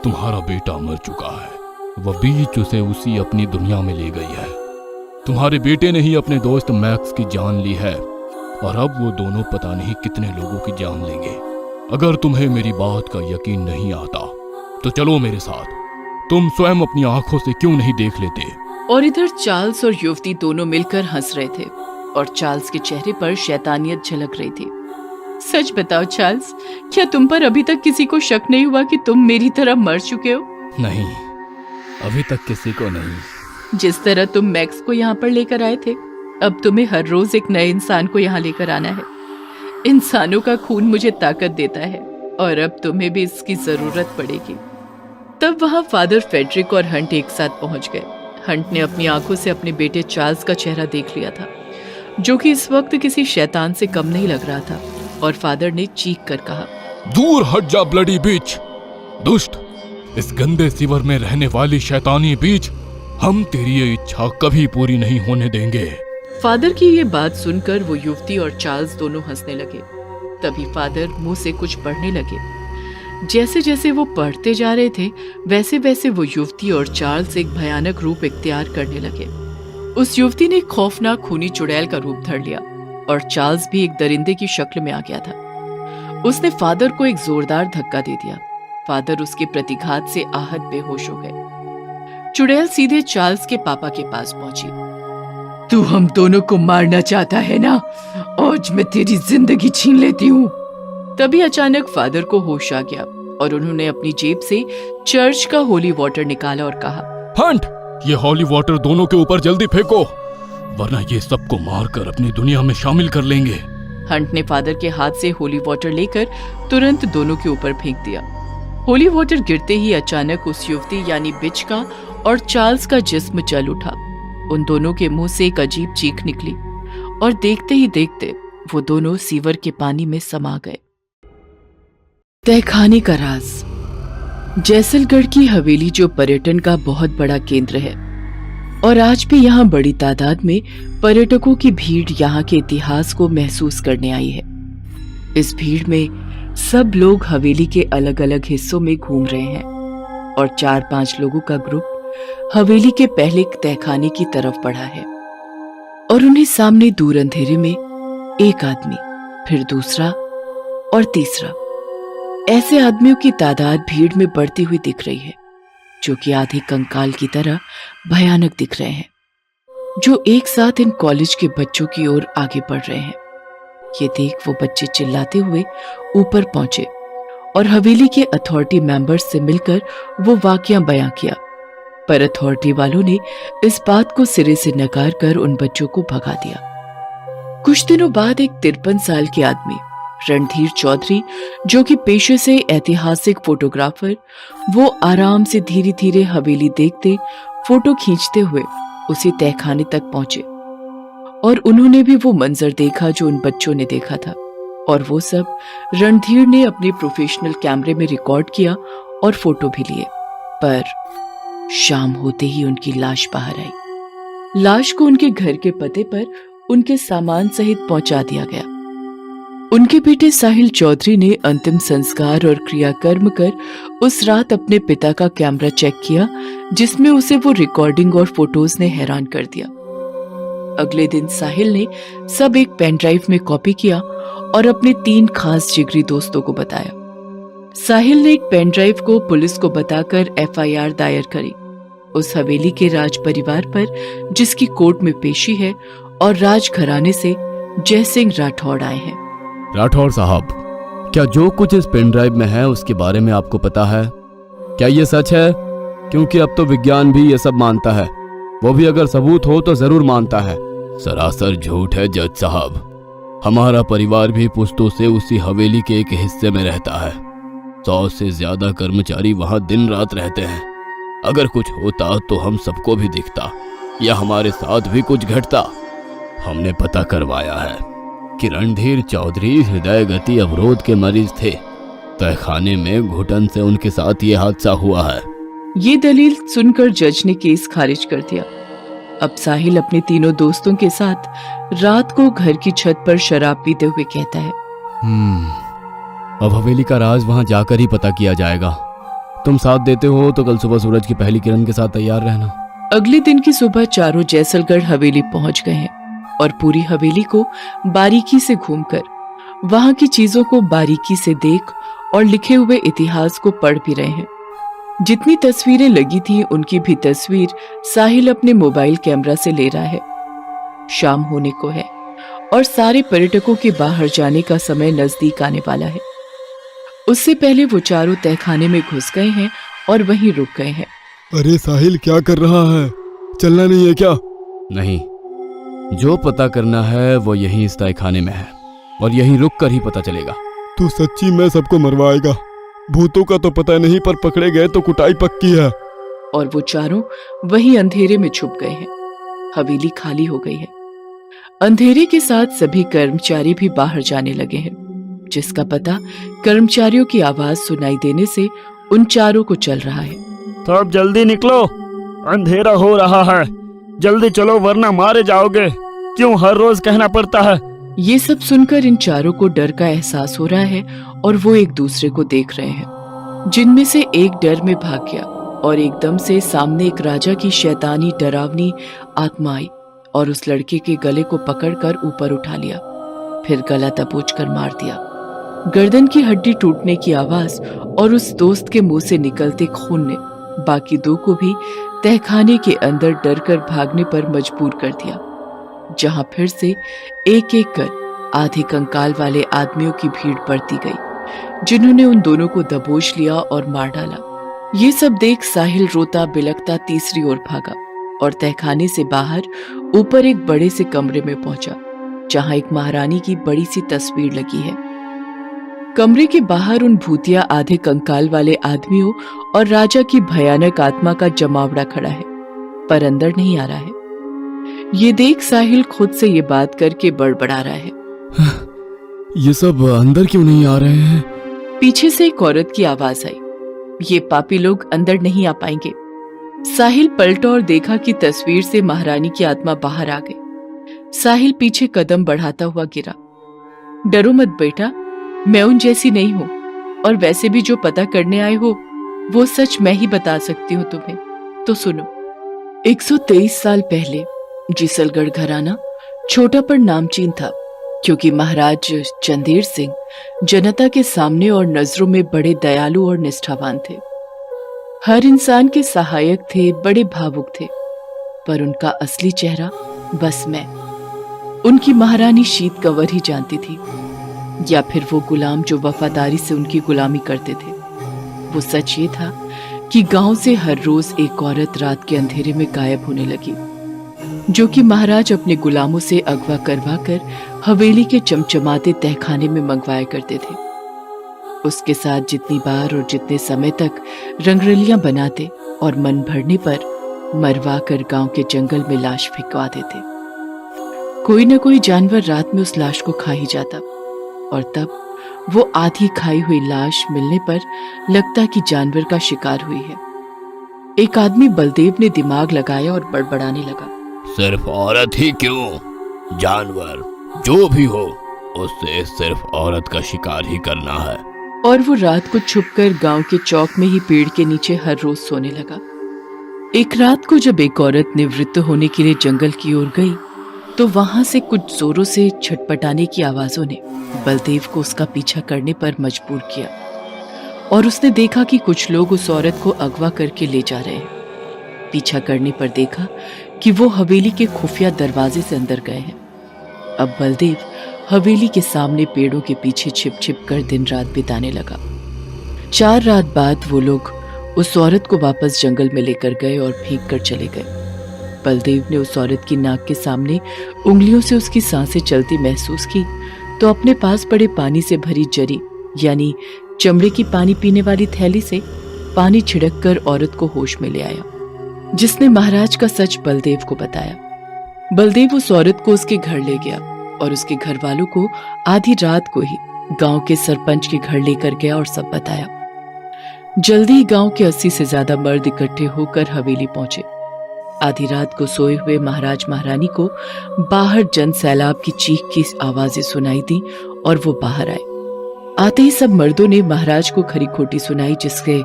तुम्हारा बेटा मर चुका है। वह बीच उसे उसी अपनी दुनिया में ले गई है। तुम्हारे बेटे ने ही अपने दोस्त मैक्स की जान ली है और अब वो दोनों पता नहीं कितने लोगों की जान लेंगे। अगर तुम्हें मेरी बात का यकीन नहीं आता तो चलो मेरे साथ। तुम स्वयं अपनी आंखों से क्यों नहीं देख लेते? और इधर चार्ल्स और युवती दोनों मिलकर हंस रहे थे और चार्ल्स के चेहरे पर शैतानियत झलक रही थी। सच बताओ चार्ल्स, क्या तुम पर अभी तक किसी को शक नहीं हुआ कि तुम मेरी तरह मर चुके हो? नहीं, अभी तक किसी को नहीं। जिस तरह तुम मैक्स को यहाँ पर लेकर आए थे, अब तुम्हें हर रोज एक नए इंसान को यहाँ लेकर आना है। इंसानों का खून मुझे ताकत देता है और अब तुम्हें भी इसकी जरूरत पड़ेगी। तब वहाँ फादर फेडरिक और हंट एक साथ पहुंच गए। हंट ने अपनी आंखों से अपने बेटे चार्ल्स का चेहरा देख लिया था, जो कि इस वक्त किसी शैतान से कम नहीं लग रहा था, और फादर ने चीख कर कहा, दूर हट जा ब्लडी बीच, दुष्ट, इस गंदे सीवर में रहने वाली शैतानी बीच, हम तेरी ये इच्छा कभी पूरी नहीं होने देंगे। फादर की ये बात सुनकर वो युवती और चार्ल्स दोनों हंसने लगे। तभी फादर मुंह से कुछ पढ़ने लगे। जैसे जैसे वो पढ़ते जा रहे थे, वैसे वैसे वो युवती और चार्ल्स एक भयानक रूप इख्तियार करने लगे। उस युवती ने खौफनाक खूनी चुड़ैल का रूप धर लिया और चार्ल्स भी एक दरिंदे की शक्ल में आ गया था। उसने फादर को एक जोरदार धक्का दे दिया। फादर उसके प्रतिघात से आहत बेहोश हो गए। चुड़ैल सीधे चार्ल्स के पापा के पास पहुंची। तू हम दोनों को मारना चाहता है ना? आज मैं तेरी जिंदगी छीन लेती हूँ। तभी अचानक फादर को होश आ गया और उन्होंने अपनी जेब से चर्च का होली वाटर निकाला और कहा, हंट, ये होली वाटर दोनों के ऊपर जल्दी फेंको, वरना ये सबको मारकर अपनी दुनिया में शामिल कर लेंगे। हंट ने फादर के हाथ से होली वाटर लेकर तुरंत दोनों के ऊपर फेंक दिया। होली वाटर गिरते ही अचानक उस युवती यानी बिच का और चार्ल्स का जिस्म जल उठा। उन दोनों के मुंह से एक अजीब चीख निकली और देखते ही देखते वो दोनों सीवर के पानी में समा गए। तहखाने का राज। जैसलगढ़ की हवेली जो पर्यटन का बहुत बड़ा केंद्र है और आज भी यहाँ बड़ी तादाद में पर्यटकों की भीड़ यहाँ के इतिहास को महसूस करने आई है। इस भीड़ में सब लोग हवेली के अलग अलग हिस्सों में घूम रहे हैं और 4-5 लोगों का ग्रुप हवेली के पहले तहखाने की तरफ बढ़ा है और उन्हें सामने दूर अंधेरे में एक आदमी, फिर दूसरा और तीसरा, ऐसे आदमियों की तादाद भीड़ में बढ़ती हुई दिख रही है, जो कि आधे कंकाल की तरह भयानक दिख रहे हैं, जो एक साथ इन कॉलेज के बच्चों की ओर आगे बढ़ रहे हैं। ये देख वो बच्चे चिल्लाते हुए ऊपर पहुंचे और हवेली के अथॉरिटी मेंबर्स से मिलकर वो वाकया बयां किया, पर अथॉरिटी वालों ने इस बात को सिरे से नकार कर उन बच्चों को भगा दिया। कुछ दिनों बाद एक 53 साल के आदमी, रणधीर चौधरी, जो कि पेशे से ऐतिहासिक फोटोग्राफर, वो आराम से धीरे धीरे हवेली देखते, फोटो खींचते हुए उसी तहखाने तक पहुंचे और उन्होंने भी वो मंजर देखा जो उन बच्चों ने देखा था, और वो सब रणधीर ने अपने प्रोफेशनल कैमरे में रिकॉर्ड किया और फोटो भी लिए। पर शाम होते ही उनकी लाश बाहर आई। लाश को उनके घर के पते पर उनके सामान सहित पहुंचा दिया गया। उनके बेटे साहिल चौधरी ने अंतिम संस्कार और क्रियाकर्म कर उस रात अपने पिता का कैमरा चेक किया, जिसमें उसे वो रिकॉर्डिंग और फोटोज ने हैरान कर दिया। अगले दिन साहिल ने सब एक पेन ड्राइव में कॉपी किया और अपने 3 खास जिगरी दोस्तों को बताया। साहिल ने एक पेन ड्राइव को पुलिस को बताकर FIR दायर करी उस हवेली के राज परिवार पर, जिसकी कोर्ट में पेशी है और राज घराने से जय सिंह राठौड़ आए हैं। राठौर साहब, क्या जो कुछ इस पेन ड्राइव में है उसके बारे में आपको पता है? क्या ये सच है? क्योंकि अब तो विज्ञान भी ये सब मानता है, वो भी अगर सबूत हो तो जरूर मानता है। सरासर झूठ है जज साहब। हमारा परिवार भी पुश्तों से उसी हवेली के एक हिस्से में रहता है। 100 से ज्यादा कर्मचारी वहां दिन रात रहते हैं। अगर कुछ होता तो हम सबको भी दिखता या हमारे साथ भी कुछ घटता। हमने पता करवाया है कि रणधीर चौधरी हृदय गति अवरोध के मरीज थे। तहखाने में घुटन से उनके साथ ये हादसा हुआ है। ये दलील सुनकर जज ने केस खारिज कर दिया। अब साहिल अपने तीनों दोस्तों के साथ रात को घर की छत पर शराब पीते हुए कहता है, अब हवेली का राज वहां जाकर ही पता किया जाएगा। तुम साथ देते हो तो कल सुबह सूरज की पहली किरण के साथ तैयार रहना। अगले दिन की सुबह चारों जैसलगढ़ हवेली पहुंच गए हैं और पूरी हवेली को बारीकी से घूमकर वहां की चीजों को बारीकी से देख और लिखे हुए इतिहास को पढ़ भी रहे हैं। जितनी तस्वीरें लगी थी उनकी भी तस्वीर साहिल अपने मोबाइल कैमरा से ले रहा है। शाम होने को है और सारे पर्यटकों के बाहर जाने का समय नजदीक आने वाला है। उससे पहले वो चारों तहखाने में घुस गए हैं और वहीं रुक गए हैं। अरे साहिल, क्या कर रहा है? चलना नहीं है क्या? नहीं, जो पता करना है वो यहीं इस तहखाने में है और यहीं रुक कर ही पता चलेगा। तू सच्ची में सबको मरवाएगा? भूतों का तो पता नहीं, पर पकड़े गए तो कुटाई पक्की है। और वो चारों वहीं अंधेरे में छुप गए हैं। हवेली खाली हो गई है। अंधेरे के साथ सभी कर्मचारी भी बाहर जाने लगे हैं, जिसका पता कर्मचारियों की आवाज सुनाई देने से उन चारों को चल रहा है। तो अब जल्दी निकलो, अंधेरा हो रहा है। जल्दी चलो वरना मारे जाओगे। क्यों हर रोज कहना पड़ता है? ये सब सुनकर इन चारों को डर का एहसास हो रहा है और वो एक दूसरे को देख रहे हैं, जिनमें से एक डर में भाग गया और एकदम से सामने एक राजा की शैतानी डरावनी आत्मा आई और उस लड़के के गले को पकड़कर ऊपर उठा लिया, फिर गला दबोचकर मार दिया। गर्दन की हड्डी टूटने की आवाज और उस दोस्त के मुंह से निकलते खून ने बाकी 2 को भी तहखाने के अंदर डर कर भागने पर मजबूर कर दिया, जहां फिर से एक एक कर आधे कंकाल वाले आदमियों की भीड़ बढ़ती गई, जिन्होंने उन दोनों को दबोच लिया और मार डाला। ये सब देख साहिल रोता बिलखता तीसरी ओर भागा और तहखाने से बाहर ऊपर एक बड़े से कमरे में पहुंचा, जहां एक महारानी की बड़ी सी तस्वीर लगी है। कमरे के बाहर उन भूतिया आधे कंकाल वाले आदमियों और राजा की भयानक आत्मा का जमावड़ा खड़ा है, पर अंदर नहीं आ रहा है। ये देख साहिल खुद से ये बात करके बड़बड़ा रहा है, ये सब अंदर क्यों नहीं आ रहे हैं? पीछे से एक औरत की आवाज आई, ये पापी लोग अंदर नहीं आ पाएंगे। साहिल पलटा और देखा कि तस्वीर से महारानी की आत्मा बाहर आ गई। साहिल पीछे कदम बढ़ाता हुआ गिरा। डरो मत बेटा, मैं उन जैसी नहीं हूँ, और वैसे भी जो पता करने आए हो वो सच मैं ही बता सकती हूँ तुम्हें। तो सुनो। 123 साल पहले जीसलगढ़ घराना छोटा पर नामचीन था, क्योंकि महाराज चंदेर सिंह जनता के सामने और नजरों में बड़े दयालु और निष्ठावान थे। हर इंसान के सहायक थे, बड़े भावुक थे, पर उनका असली चेहरा बस मैं, उनकी महारानी शीत कंवर ही जानती थी, या फिर वो गुलाम जो वफादारी से उनकी गुलामी करते थे। वो सच ये था कि गांव से हर रोज एक औरत रात के अंधेरे में गायब होने लगी, जो कि महाराज अपने गुलामों से अगवा करवा कर हवेली के चमचमाते तहखाने में मंगवाया करते थे। उसके साथ जितनी बार और जितने समय तक रंगरलियां बनाते और मन भरने पर मरवा कर गांव के जंगल में लाश फेंकवा देते। कोई न कोई जानवर रात में उस लाश को खा ही जाता, और तब वो आधी खाई हुई लाश मिलने पर लगता कि जानवर का शिकार हुई है। एक आदमी बलदेव ने दिमाग लगाया और बड़बड़ाने लगा। सिर्फ औरत ही क्यों, जानवर जो भी हो, उससे सिर्फ औरत का शिकार ही करना है। और वो रात को छुपकर गांव के चौक में ही पेड़ के नीचे हर रोज सोने लगा। एक रात को जब एक औरत निवृत्त होने के लिए जंगल की ओर गई, तो वहां से कुछ जोरों से छटपटाने की आवाजों ने बलदेव को उसका पीछा करने पर मजबूर किया, और उसने देखा कि कुछ लोग उस औरत को अगवा करके ले जा रहे हैं। पीछा करने पर देखा कि वो हवेली के खुफिया दरवाजे से अंदर गए हैं। अब बलदेव हवेली के सामने पेड़ों के पीछे छिप छिप कर दिन रात बिताने लगा। 4 रात बाद वो लोग उस औरत को वापस जंगल में लेकर गए और फेंक कर चले गए। बलदेव ने उस औरत की नाक के सामने उंगलियों से उसकी सांसें चलती महसूस की, तो अपने पास पड़े पानी से भरी जरी यानी चमड़े की पानी पीने वाली थैली से पानी छिड़क कर औरत को होश में ले आया, जिसने महाराज का सच बलदेव को बताया। बलदेव उस औरत को उसके घर ले गया और उसके घर वालों को आधी रात को ही गांव के सरपंच के घर लेकर गया और सब बताया। जल्दी ही गांव के 80 से ज्यादा मर्द इकट्ठे होकर हवेली पहुंचे। आधी रात को सोए हुए महाराज महारानी को बाहर जन सैलाब की चीख की आवाजें सुनाई दी और वो बाहर आए। आते ही सब मर्दों ने महाराज को खरी खोटी सुनाई, जिससे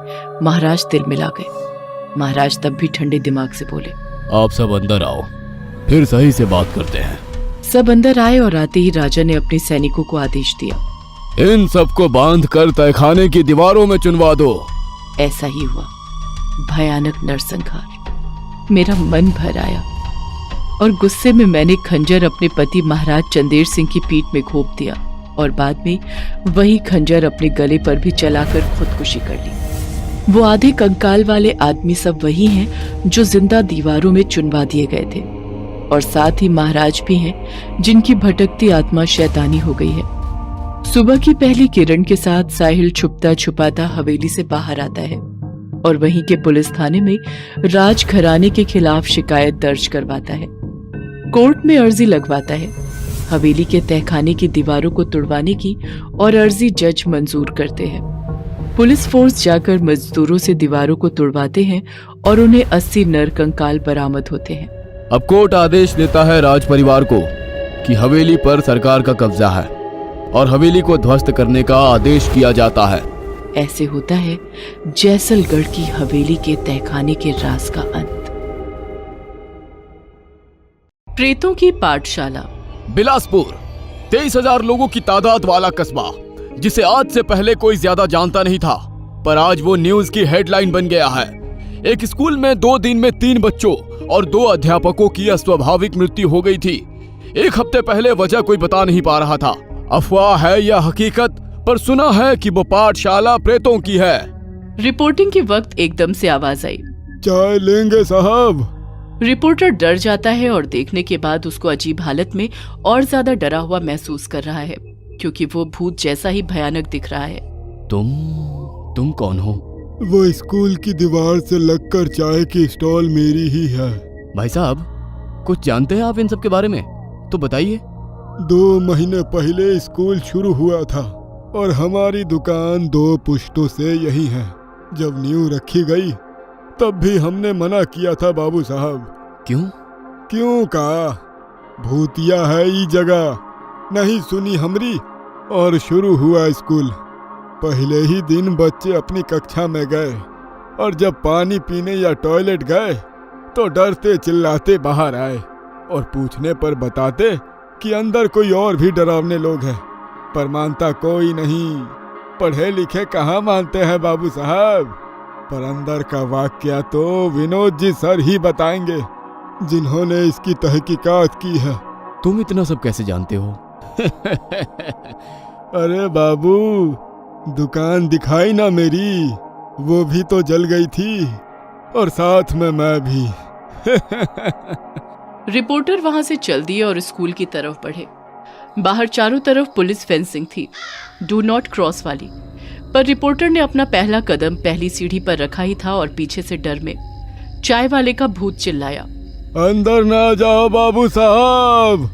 महाराज तिल मिला गए। महाराज तब भी ठंडे दिमाग से बोले, आप सब अंदर आओ, फिर सही से बात करते हैं। सब अंदर आए और आते ही राजा ने अपने सैनिकों को आदेश दिया, इन सबको बांध कर तहखाने की दीवारों में चुनवा दो। ऐसा ही हुआ। भयानक नरसंहार। मेरा मन भर आया और गुस्से में मैंने खंजर अपने पति महाराज चंदेर सिंह की पीठ में घोंप दिया और बाद में वही खंजर अपने गले पर भी चलाकर खुदकुशी कर ली। वो आधे कंकाल वाले आदमी सब वही हैं जो जिंदा दीवारों में चुनवा दिए गए थे, और साथ ही महाराज भी हैं जिनकी भटकती आत्मा शैतानी हो गई है। सुबह की पहली किरण के साथ साहिल छुपता छुपाता हवेली से बाहर आता है और वहीं के पुलिस थाने में राज घराने के खिलाफ शिकायत दर्ज करवाता है। कोर्ट में अर्जी लगवाता है। हवेली के तहखाने की दीवारों को तुड़वाने की और अर्जी जज मंजूर करते हैं। पुलिस फोर्स जाकर मजदूरों से दीवारों को तुड़वाते हैं और उन्हें 80 नर कंकाल बरामद होते हैं। अब कोर्ट आदेश देता है राज परिवार को कि हवेली पर सरकार का कब्जा है और हवेली को ध्वस्त करने का आदेश किया जाता है। ऐसे होता है जैसलगढ़ की हवेली के तहखाने के राज का अंत। प्रेतों की पाठशाला। बिलासपुर 23,000 लोगों की तादाद वाला कस्बा, जिसे आज से पहले कोई ज्यादा जानता नहीं था, पर आज वो न्यूज की हेडलाइन बन गया है। एक स्कूल में 2 दिन में 3 बच्चों और 2 अध्यापकों की अस्वाभाविक मृत्यु हो गई थी। 1 हफ्ते पहले वजह कोई बता नहीं पा रहा था। अफवाह है या हकीकत, पर सुना है कि वो पाठशाला प्रेतों की है। रिपोर्टिंग के वक्त एकदम से आवाज आई, चाय लेंगे साहब। रिपोर्टर डर जाता है और देखने के बाद उसको अजीब हालत में और ज्यादा डरा हुआ महसूस कर रहा है, क्योंकि वो भूत जैसा ही भयानक दिख रहा है। तुम कौन हो? वो स्कूल की दीवार से लगकर चाय की स्टॉल मेरी ही है। भाई साहब, कुछ जानते हैं आप इन सब के बारे में? तो बताइए। 2 महीने पहले स्कूल शुरू हुआ था और हमारी दुकान 2 पुश्तों से यही है। जब नींव रखी गई तब भी हमने मना किया था बाबू साहब। क्यों का भूतिया है ये जगह, नहीं सुनी हमरी। और शुरू हुआ स्कूल। पहले ही दिन बच्चे अपनी कक्षा में गए और जब पानी पीने या टॉयलेट गए तो डरते चिल्लाते बाहर आए और पूछने पर बताते कि अंदर कोई और भी डरावने लोग हैं, पर मानता कोई नहीं। पढ़े लिखे कहाँ मानते हैं बाबू साहब। पर अंदर का वाकया तो विनोद जी सर ही बताएंगे, जिन्होंने इसकी तहकीकात की है। तुम इतना सब कैसे जानते हो? अरे बाबू, दुकान दिखाई ना मेरी, वो भी तो जल गई थी और साथ में मैं भी। रिपोर्टर वहां से चल दिए और स्कूल की तरफ बढ़े। बाहर चारों तरफ पुलिस फेंसिंग थी, डू नॉट क्रॉस वाली, पर रिपोर्टर ने अपना पहला कदम पहली सीढ़ी पर रखा ही था और पीछे से डर में चाय वाले का भूत चिल्लाया, अंदर ना जाओ बाबू साहब।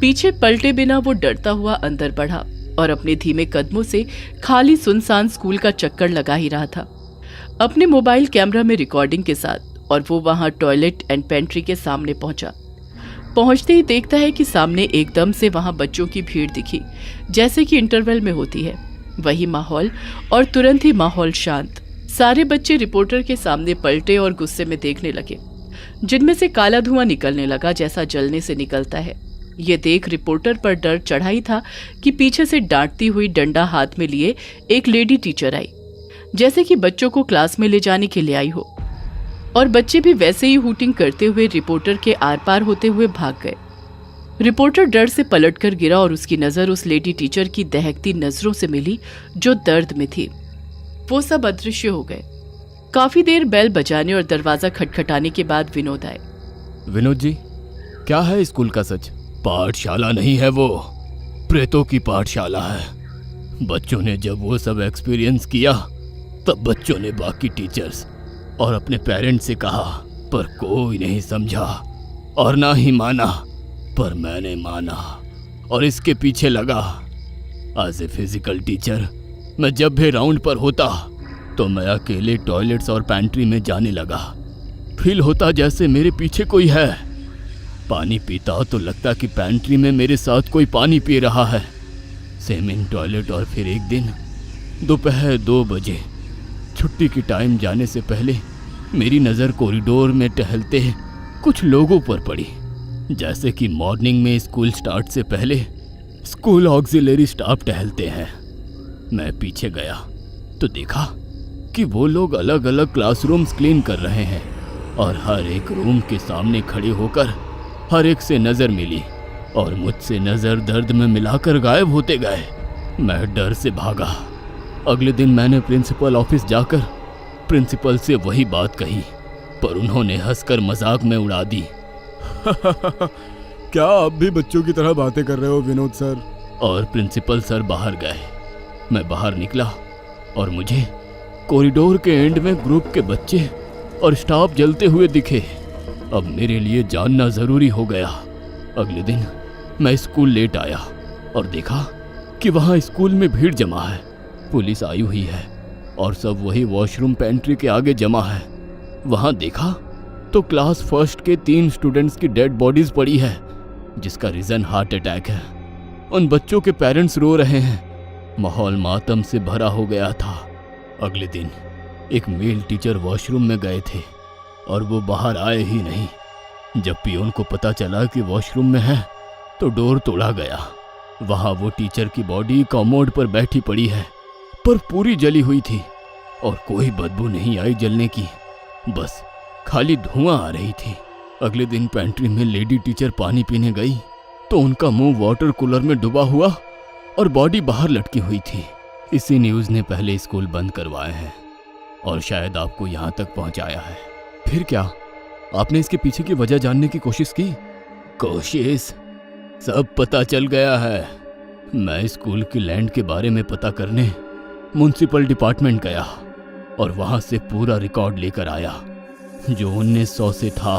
पीछे पलटे बिना वो डरता हुआ अंदर बढ़ा और अपने धीमे कदमों से खाली सुनसान स्कूल का चक्कर लगा ही रहा था, अपने मोबाइल कैमरा में रिकॉर्डिंग के साथ। और वो वहां टॉयलेट एंड पेंट्री के सामने पहुंचा। पहुंचते ही देखता है कि सामने एकदम से वहां बच्चों की भीड़ दिखी, जैसे कि इंटरवल में होती है वही माहौल, और तुरंत ही माहौल शांत। सारे बच्चे रिपोर्टर के सामने पलटे और गुस्से में देखने लगे, जिनमें से काला धुआं निकलने लगा जैसा जलने से निकलता है। ये देख रिपोर्टर पर डर चढ़ा ही था कि पीछे से डांटती हुई डंडा हाथ में लिए एक लेडी टीचर आई, जैसे कि बच्चों को क्लास में ले जाने के लिए आई हो, और बच्चे भी वैसे ही हूटिंग करते हुए रिपोर्टर के आर पार होते हुए भाग गए। रिपोर्टर डर से पलटकर गिरा और उसकी नजर उस लेडी टीचर की दहकती नजरों से मिली जो दर्द में थी। वो सब अदृश्य हो गए। काफी देर बेल बजाने और दरवाजा खटखटाने के बाद विनोद आए। विनोद जी, क्या है स्कूल का सच? पाठशाला नहीं है वो, प्रेतों की पाठशाला है। बच्चों ने जब वो सब एक्सपीरियंस किया तब बच्चों ने बाकी टीचर्स और अपने पेरेंट्स से कहा, पर कोई नहीं समझा और ना ही माना। पर मैंने माना और इसके पीछे लगा। एज ए फिजिकल टीचर मैं जब भी राउंड पर होता तो मैं अकेले टॉयलेट्स और पैंट्री में जाने लगा। फील होता जैसे मेरे पीछे कोई है। पानी पीता तो लगता कि पैंट्री में मेरे साथ कोई पानी पी रहा है। Same in toilet. और फिर एक दिन दोपहर 2 बजे छुट्टी की टाइम जाने से पहले मेरी नज़र कॉरिडोर में टहलते कुछ लोगों पर पड़ी, जैसे कि मॉर्निंग में स्कूल स्टार्ट से पहले स्कूल ऑक्सिलरी स्टाफ टहलते हैं। मैं पीछे गया तो देखा कि वो लोग अलग अलग क्लासरूम्स क्लीन कर रहे हैं और हर एक रूम के सामने खड़े होकर हर एक से नज़र मिली और मुझसे नज़र दर्द में मिलाकर गायब होते गए। मैं डर से भागा। अगले दिन मैंने प्रिंसिपल ऑफिस जाकर प्रिंसिपल से वही बात कही, पर उन्होंने हंसकर मजाक में उड़ा दी। क्या आप भी बच्चों की तरह बातें कर रहे हो विनोद सर? और प्रिंसिपल सर बाहर गए। मैं बाहर निकला और मुझे कॉरिडोर के एंड में ग्रुप के बच्चे और स्टाफ जलते हुए दिखे। अब मेरे लिए जानना ज़रूरी हो गया। अगले दिन मैं स्कूल लेट आया और देखा कि वहाँ स्कूल में भीड़ जमा है, पुलिस आई हुई है और सब वही वॉशरूम पेंट्री के आगे जमा है। वहाँ देखा तो क्लास फर्स्ट के 3 स्टूडेंट्स की डेड बॉडीज पड़ी है, जिसका रीज़न हार्ट अटैक है। उन बच्चों के पेरेंट्स रो रहे हैं। माहौल मातम से भरा हो गया था। अगले दिन एक मेल टीचर वॉशरूम में गए थे और वो बाहर आए ही नहीं। जब पियोन को पता चला कि वॉशरूम में है तो डोर तोड़ा गया। वहाँ वो टीचर की बॉडी कमोड पर बैठी पड़ी है, पर पूरी जली हुई थी और कोई बदबू नहीं आई जलने की, बस खाली धुआं आ रही थी। अगले दिन पेंट्री में लेडी टीचर पानी पीने गई तो उनका मुंह वाटर कूलर में डूबा हुआ और बॉडी बाहर लटकी हुई थी। इसी न्यूज़ ने पहले स्कूल बंद करवाए हैं और शायद आपको यहाँ तक पहुँचाया है। फिर क्या? आपने इसके पीछे की वजह जानने की कोशिश की? कोशिश? सब पता चल गया है। मैं स्कूल की लैंड के बारे में पता करने म्युनिसिपल डिपार्टमेंट गया और वहाँ से पूरा रिकॉर्ड लेकर आया जो 1900 से था,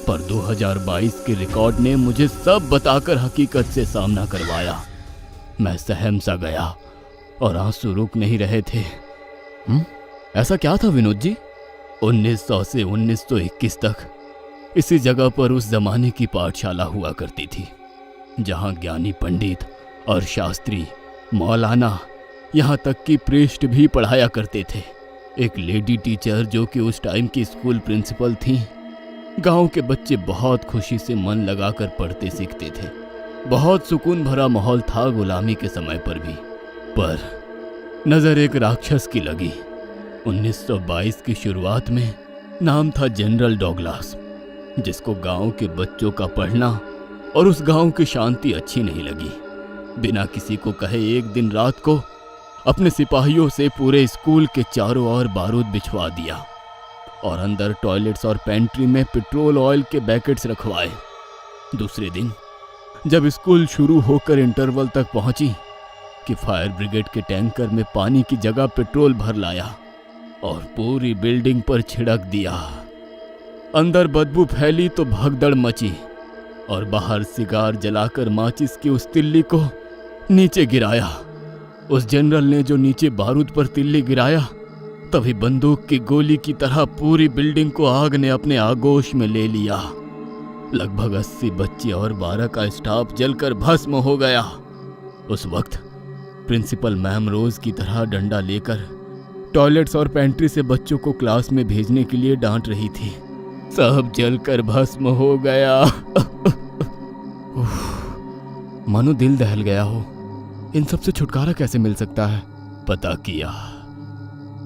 पर 2022 के रिकॉर्ड ने मुझे सब बताकर हकीकत से सामना करवाया। मैं सहम सा गया और आंसू रुक नहीं रहे थे। ऐसा क्या था विनोद जी? 1900 से 1921 तक इसी जगह पर उस जमाने की पाठशाला हुआ करती थी, जहाँ ज्ञानी पंडित और शास्त्री, मौलाना, यहाँ तक कि प्रीस्ट भी पढ़ाया करते थे। एक लेडी टीचर जो कि उस टाइम की स्कूल प्रिंसिपल थी। गांव के बच्चे बहुत खुशी से मन लगाकर पढ़ते सीखते थे। बहुत सुकून भरा माहौल था गुलामी के समय पर भी। पर नजर एक राक्षस की लगी। 1922 की शुरुआत में नाम था जनरल डॉगलास, जिसको गांव के बच्चों का पढ़ना और उस गांव की शांति अच्छी नहीं लगी। बिना किसी को कहे एक दिन रात को अपने सिपाहियों से पूरे स्कूल के चारों ओर बारूद बिछवा दिया और अंदर टॉयलेट्स और पेंट्री में पेट्रोल ऑयल के पैकेट्स रखवाए। दूसरे दिन जब स्कूल शुरू होकर इंटरवल तक पहुंची कि फायर ब्रिगेड के टैंकर में पानी की जगह पेट्रोल भर लाया और पूरी बिल्डिंग पर छिड़क दिया। अंदर बदबू फैली तो भगदड़ मची और बाहर सिगार जलाकर माचिस की उस तिल्ली को नीचे गिराया। उस जनरल ने जो नीचे बारूद पर तिल्ली गिराया, तभी बंदूक की गोली की तरह पूरी बिल्डिंग को आग ने अपने आगोश में ले लिया। लगभग 80 बच्चे और 12 का स्टाफ जलकर भस्म हो गया। उस वक्त प्रिंसिपल मैम रोज की तरह डंडा लेकर टॉयलेट्स और पेंट्री से बच्चों को क्लास में भेजने के लिए डांट रही थी। सब जलकर भस्म हो गया। मानो दिल दहल गया हो। इन सब से छुटकारा कैसे मिल सकता है? पता किया,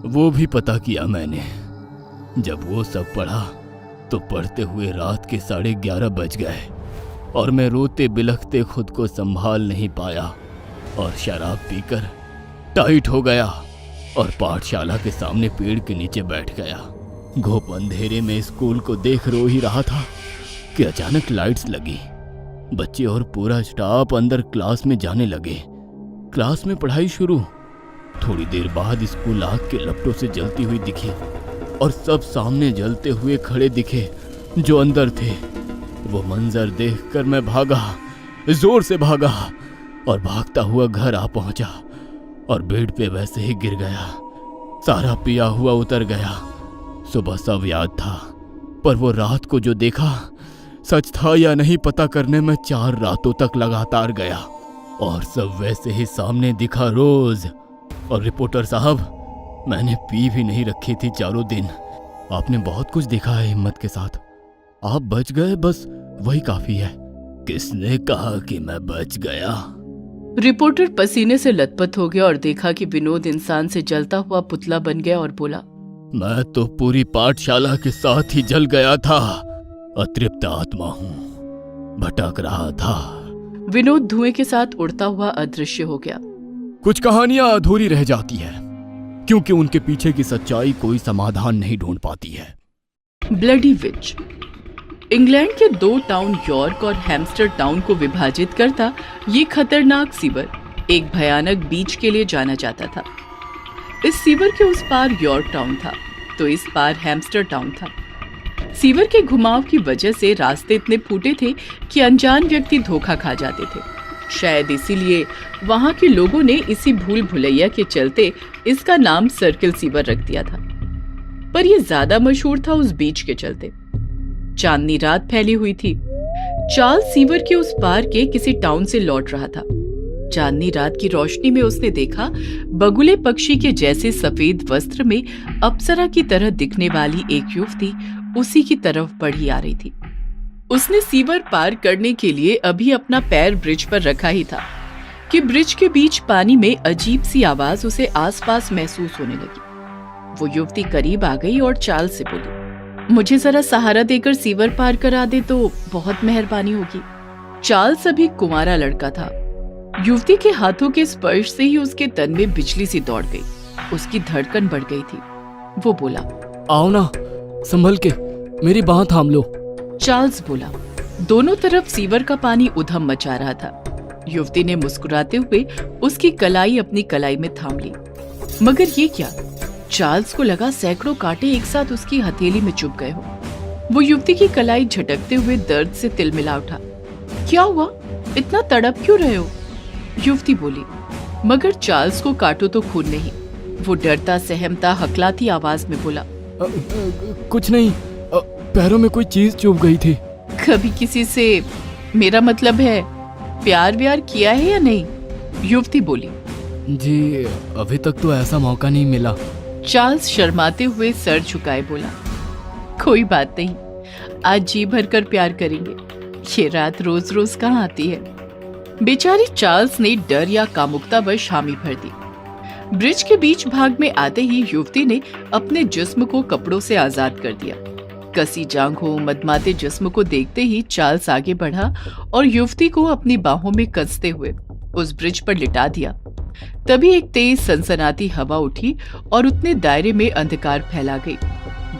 वो भी पता किया मैंने। जब वो सब पढ़ा तो पढ़ते हुए रात के 11:30 बज गए और मैं रोते बिलखते खुद को संभाल नहीं पाया और शराब पीकर टाइट हो गया और पाठशाला के सामने पेड़ के नीचे बैठ गया। घोप अंधेरे में स्कूल को देख रो ही रहा था कि अचानक लाइट्स लगी। बच्चे और पूरा स्टाफ अंदर क्लास में जाने लगे। क्लास में पढ़ाई शुरू। थोड़ी देर बाद स्कूल आग के लपटों से जलती हुई दिखी और सब सामने जलते हुए खड़े दिखे जो अंदर थे। वो मंजर देखकर मैं भागा, जोर से भागा और भागता हुआ घर आ पहुंचा और बेड पे वैसे ही गिर गया। सारा पिया हुआ उतर गया। सुबह सब याद था, पर वो रात को जो देखा सच था या नहीं पता करने में 4 रातों तक लगातार गया और सब वैसे ही सामने दिखा रोज। और रिपोर्टर साहब, मैंने पी भी नहीं रखी थी चारों दिन। आपने बहुत कुछ देखा है हिम्मत के साथ। आप बच गए, बस वही काफी है। किसने कहा कि मैं बच गया? रिपोर्टर पसीने से लथपथ हो गया और देखा कि विनोद इंसान से जलता हुआ पुतला बन गया और बोला, मैं तो पूरी पाठशाला के साथ ही जल गया था। अतृप्त आत्मा हूँ, भटक रहा था। विनोद धुएं के साथ उड़ता हुआ अदृश्य हो गया। कुछ कहानियां अधूरी रह जाती है क्योंकि उनके पीछे की सच्चाई कोई समाधान नहीं ढूंढ पाती है। ब्लडी विच इंग्लैंड के 2 टाउन यॉर्क और हैम्स्टर टाउन को विभाजित करता ये खतरनाक सीवर एक भयानक बीच के लिए जाना जाता था। इस सीवर के उस पार यॉर्क टाउन था तो इस पार हैम्स्टर टाउन था। सीवर के घुमाव की वजह से रास्ते इतने फूटे थे कि अनजान व्यक्ति धोखा खा जाते थे। शायद इसीलिए वहां के लोगों ने इसी भूल भुलैया के चलते इसका नाम सर्किल सीवर रख दिया था। पर यह ज्यादा मशहूर था उस बीच के चलते। चांदनी रात फैली हुई थी। चार्ल्स सीवर के उस पार के किसी टाउन से लौट रहा था। चांदनी रात की रोशनी में उसने देखा बगुले पक्षी के जैसे सफेद वस्त्र में अप्सरा की तरह दिखने वाली एक युवती उसी की तरफ बढ़ी आ रही थी। उसने सीवर पार करने के लिए अभी अपना पैर ब्रिज पर रखा ही था कि ब्रिज के बीच पानी में अजीब सी आवाज उसे आसपास महसूस होने लगी। वो युवती करीब आ गई और चार्ल्स से बोली, मुझे जरा सहारा देकर सीवर पार करा दे तो बहुत मेहरबानी होगी। चार्ल्स अभी कुंवारा लड़का था। युवती के हाथों के स्पर्श से ही उसके तन में बिजली सी दौड़ गई। उसकी धड़कन बढ़ गई थी। वो बोला, आओ ना, संभल के, मेरी बाह थाम लो। चार्ल्स बोला। दोनों तरफ सीवर का पानी उधम मचा रहा था। युवती ने मुस्कुराते हुए उसकी कलाई अपनी कलाई में थाम ली। मगर ये क्या? चार्ल्स को लगा सैकड़ों कांटे एक साथ उसकी हथेली में चुभ गए हो। वो युवती की कलाई झटकते हुए दर्द से तिलमिला उठा। क्या हुआ? इतना तड़प क्यों रहे हो? युवती बोली। मगर चार्ल्स को काटो तो खून नहीं। वो डरता सहमता हकलाती आवाज में बोला, कुछ नहीं, पैरों में कोई चीज चुभ गई थी। कभी किसी से, मेरा मतलब है, प्यार व्यार किया है या नहीं? युवती बोली। जी, अभी तक तो ऐसा मौका नहीं मिला। चार्ल्स शर्माते हुए सर झुकाए बोला, कोई बात नहीं, आज जी भरकर प्यार करेंगे। ये रात रोज रोज कहाँ आती है। बेचारी चार्ल्स ने डर या कामुकतावश हामी भर दी। ब्रिज के बीच भाग में आते ही युवती ने अपने जिस्म को कपड़ों से आजाद कर दिया। कसी जांघों, मदमाते जिस्म को देखते ही चार्ल्स आगे बढ़ा और युवती को अपनी बाहों में कसते हुए उस ब्रिज पर लिटा दिया। तभी एक तेज सनसनाती हवा उठी और उतने दायरे में अंधकार फैला गई।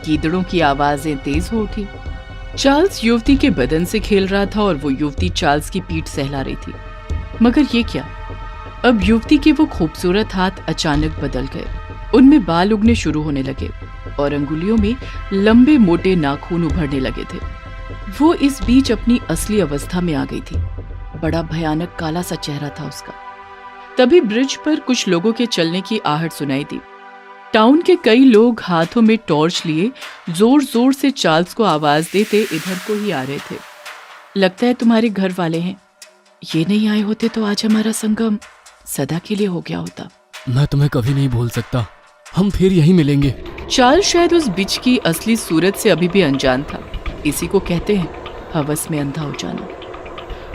गीदड़ों की आवाजें तेज हो उठी। चार्ल्स युवती के बदन से खेल रहा था और वो युवती चार्ल्स की पीठ सहला रही थी। मगर ये क्या, अब युवती के वो खूबसूरत हाथ अचानक बदल गए। उनमें बाल उगने शुरू होने लगे और अंगुलियों में लंबे मोटे नाखून उभरने लगे थे। वो इस बीच अपनी असली अवस्था में आ गई थी। बड़ा भयानक काला सा चेहरा था उसका। तभी ब्रिज पर कुछ लोगों के चलने की आहट सुनाई दी। टाउन के कई लोग हाथों में टॉर्च लिए जोर जोर से चार्ल्स को आवाज देते इधर को ही आ रहे थे। लगता है तुम्हारे घर वाले हैं। ये नहीं आए होते तो आज हमारा संगम सदा के लिए हो गया होता। मैं तुम्हें कभी नहीं भूल सकता, हम फिर यहीं मिलेंगे। चार्ल्स शायद उस बिच की असली सूरत से अभी भी अनजान था। इसी को कहते हैं हवस में अंधा हो जाना।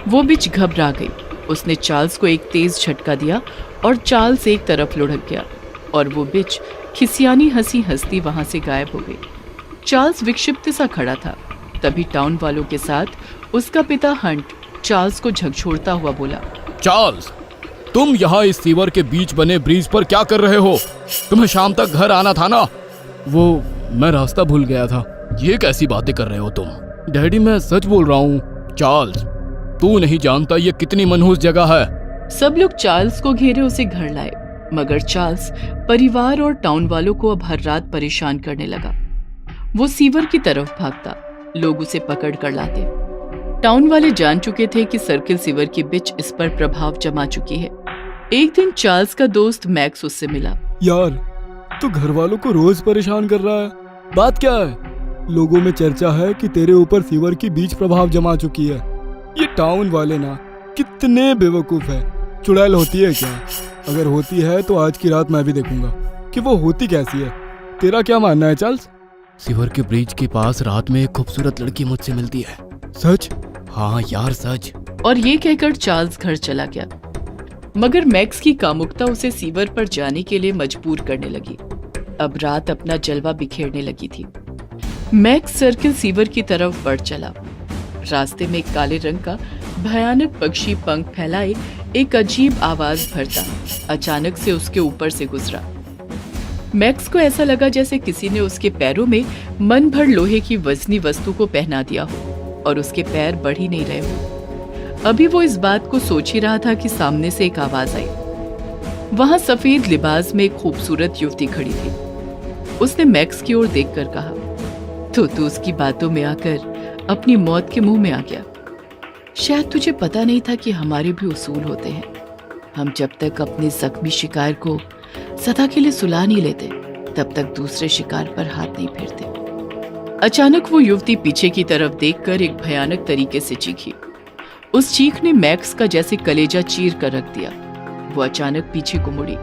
वो बिच घबरा गई। उसने चार्ल्स को एक तेज झटका दिया और चार्ल्स एक तरफ लुढ़क गया और वो बिच खिसियानी हंसी हंसती वहां से गायब हो गई। चार्ल्स विक्षिप्त सा खड़ा था। तभी टाउन वालों के साथ उसका पिता हंट चार्ल्स को झकझोरता हुआ बोला, चार्ल्स, तुम यहाँ इस सीवर के बीच बने ब्रिज पर क्या कर रहे हो? तुम्हें शाम तक घर आना था ना। वो मैं रास्ता भूल गया था। ये कैसी बातें कर रहे हो तुम? डैडी, मैं सच बोल रहा हूँ। चार्ल्स, तू नहीं जानता ये कितनी मनहूस जगह है। सब लोग चार्ल्स को घेरे उसे घर लाए, मगर चार्ल्स परिवार और टाउन वालों को अब हर रात परेशान करने लगा। वो सीवर की तरफ भागता, लोग उसे पकड़ कर लाते। टाउन वाले जान चुके थे कि सर्किल सीवर की बिच इस पर प्रभाव जमा चुकी है। एक दिन चार्ल्स का दोस्त मैक्स उससे मिला। यार, तू घर वालों को रोज परेशान कर रहा है, बात क्या है? लोगों में चर्चा है कि तेरे ऊपर सीवर की बीच प्रभाव जमा चुकी है। ये टाउन वाले ना कितने बेवकूफ है। चुड़ैल होती है क्या? अगर होती है तो आज की रात मैं भी देखूंगा कि वो होती कैसी है। तेरा क्या मानना है चार्ल्स? सीवर के ब्रिज के पास रात में एक खूबसूरत लड़की मुझसे मिलती है। सच? हाँ यार, सच। और ये कहकर चार्ल्स घर चला गया। मगर मैक्स की कामुकता उसे सीवर पर जाने के लिए मजबूर करने लगी। अब रात अपना जलवा बिखेरने लगी थी। मैक्स सर्किल सीवर की तरफ बढ़ चला। रास्ते में एक काले रंग का भयानक पक्षी पंख फैलाए एक अजीब आवाज भरता अचानक से उसके ऊपर से गुजरा। मैक्स को ऐसा लगा जैसे किसी ने उसके पैरों में मन भर लोहे की वजनी वस्तु को पहना दिया हो और उसके पैर बढ़ ही नहीं रहे हो। अभी वो इस बात को सोच ही रहा था कि सामने से एक आवाज आई। वहां सफेद लिबास में एक खूबसूरत युवती खड़ी थी। उसने मैक्स की ओर देखकर कहा, तो तू उसकी बातों में आकर अपनी मौत के मुंह में आ गया। शायद तुझे पता नहीं था कि हमारे भी उसूल होते हैं। हम जब तक अपने जख्मी शिकार को सदा के लिए सुला नहीं लेते, तब तक दूसरे शिकार पर हाथ नहीं फेरते। अचानक वो युवती पीछे की तरफ देखकर एक भयानक तरीके से चीखी। उस चीख ने मैक्स का जैसे कलेजा चीर कर रख दिया। वो अचानक पीछे को मुड़ी।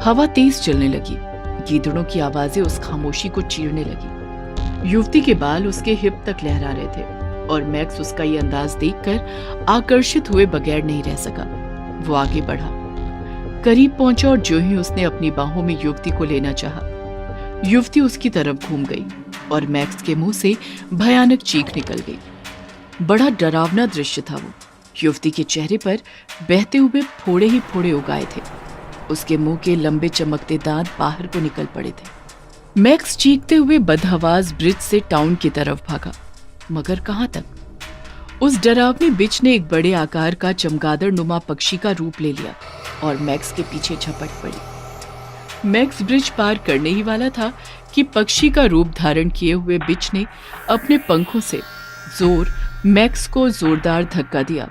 हवा तेज चलने लगी। गीदड़ों की आवाजें उस खामोशी को चीरने लगी। युवती के बाल उसके हिप तक लहरा रहे थे और मैक्स उसका ये अंदाज देखकर आकर्षित हुए बगैर नहीं रह सका। वो आगे बढ़ा, करीब पहुंचा और जो ही उसने अपनी बाहों में युवती को लेना चाहा, युवती उसकी तरफ घूम गई और मैक्स के मुंह से भयानक चीख निकल गई। बड़ा डरावना दृश्य था वो। युवती के चेहरे पर बहते हुए फोड़े ही फोड़े उगाए थे। उसके मुंह के लंबे चमकते दांत बाहर को निकल पड़े थे। मैक्स चीखते हुए बदहवास ब्रिज से टाउन की तरफ भागा, मगर कहां तक? उस डरावनी बिच ने एक बड़े आकार का चमगादड़ नुमा पक्षी का रूप ले लिया और मैक्स के पीछे झपट पड़ी। मैक्स ब्रिज पार करने ही वाला था कि पक्षी का रूप धारण किए हुए बिच ने अपने पंखों से मैक्स को जोरदार धक्का दिया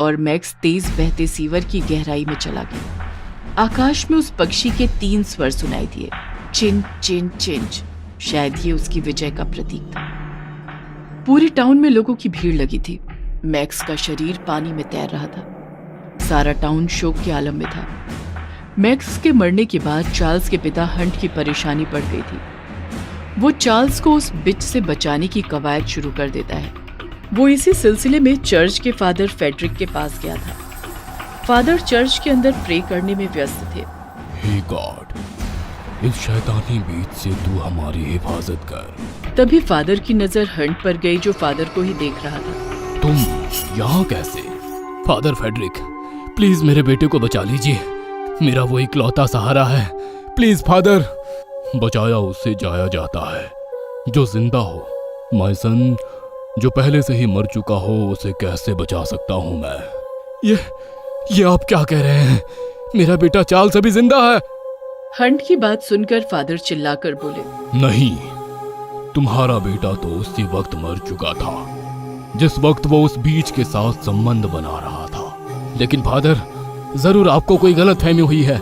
और मैक्स तेज बहते सीवर की गहराई में चला गया। आकाश में उस पक्षी के 3 स्वर सुनाई दिए, चिंच चिंच चिंच। शायद ये उसकी विजय का प्रतीक था। पूरे टाउन में लोगों की भीड़ लगी थी। मैक्स का शरीर पानी में तैर रहा था। सारा टाउन शोक के आलम में था। मैक्स के मरने के बाद चार्ल्स के पिता हंट की परेशानी बढ़ गई थी। वो चार्ल्स को उस बिच से बचाने की कवायद शुरू कर देता है। वो इसी सिलसिले में चर्च के फादर फेडरिक के पास गया था। फादर चर्च के अंदर प्रे करने में व्यस्त थे। हे गॉड, इस शैतानी बीच से तू हमारी हिफाजत कर। तभी फादर की नजर हंट पर गई, जो फादर को ही देख रहा था। तुम यहाँ कैसे? फादर फेडरिक, प्लीज मेरे बेटे को बचा लीजिए, मेरा वो इकलौता सहारा है। Please father. बचाया उससे जाया जाता है जो जिंदा हो। माय सन, जो पहले से ही मर चुका हो उसे कैसे बचा सकता हूँ मैं? ये आप क्या कह रहे हैं? मेरा बेटा चार्ल्स अभी जिंदा है। हंट की बात सुनकर फादर चिल्लाकर बोले, नहीं, तुम्हारा बेटा तो उसी वक्त मर चुका था जिस वक्त वो उस बीच के साथ संबंध बना रहा था। लेकिन फादर, जरूर आपको कोई गलतफहमी हुई है।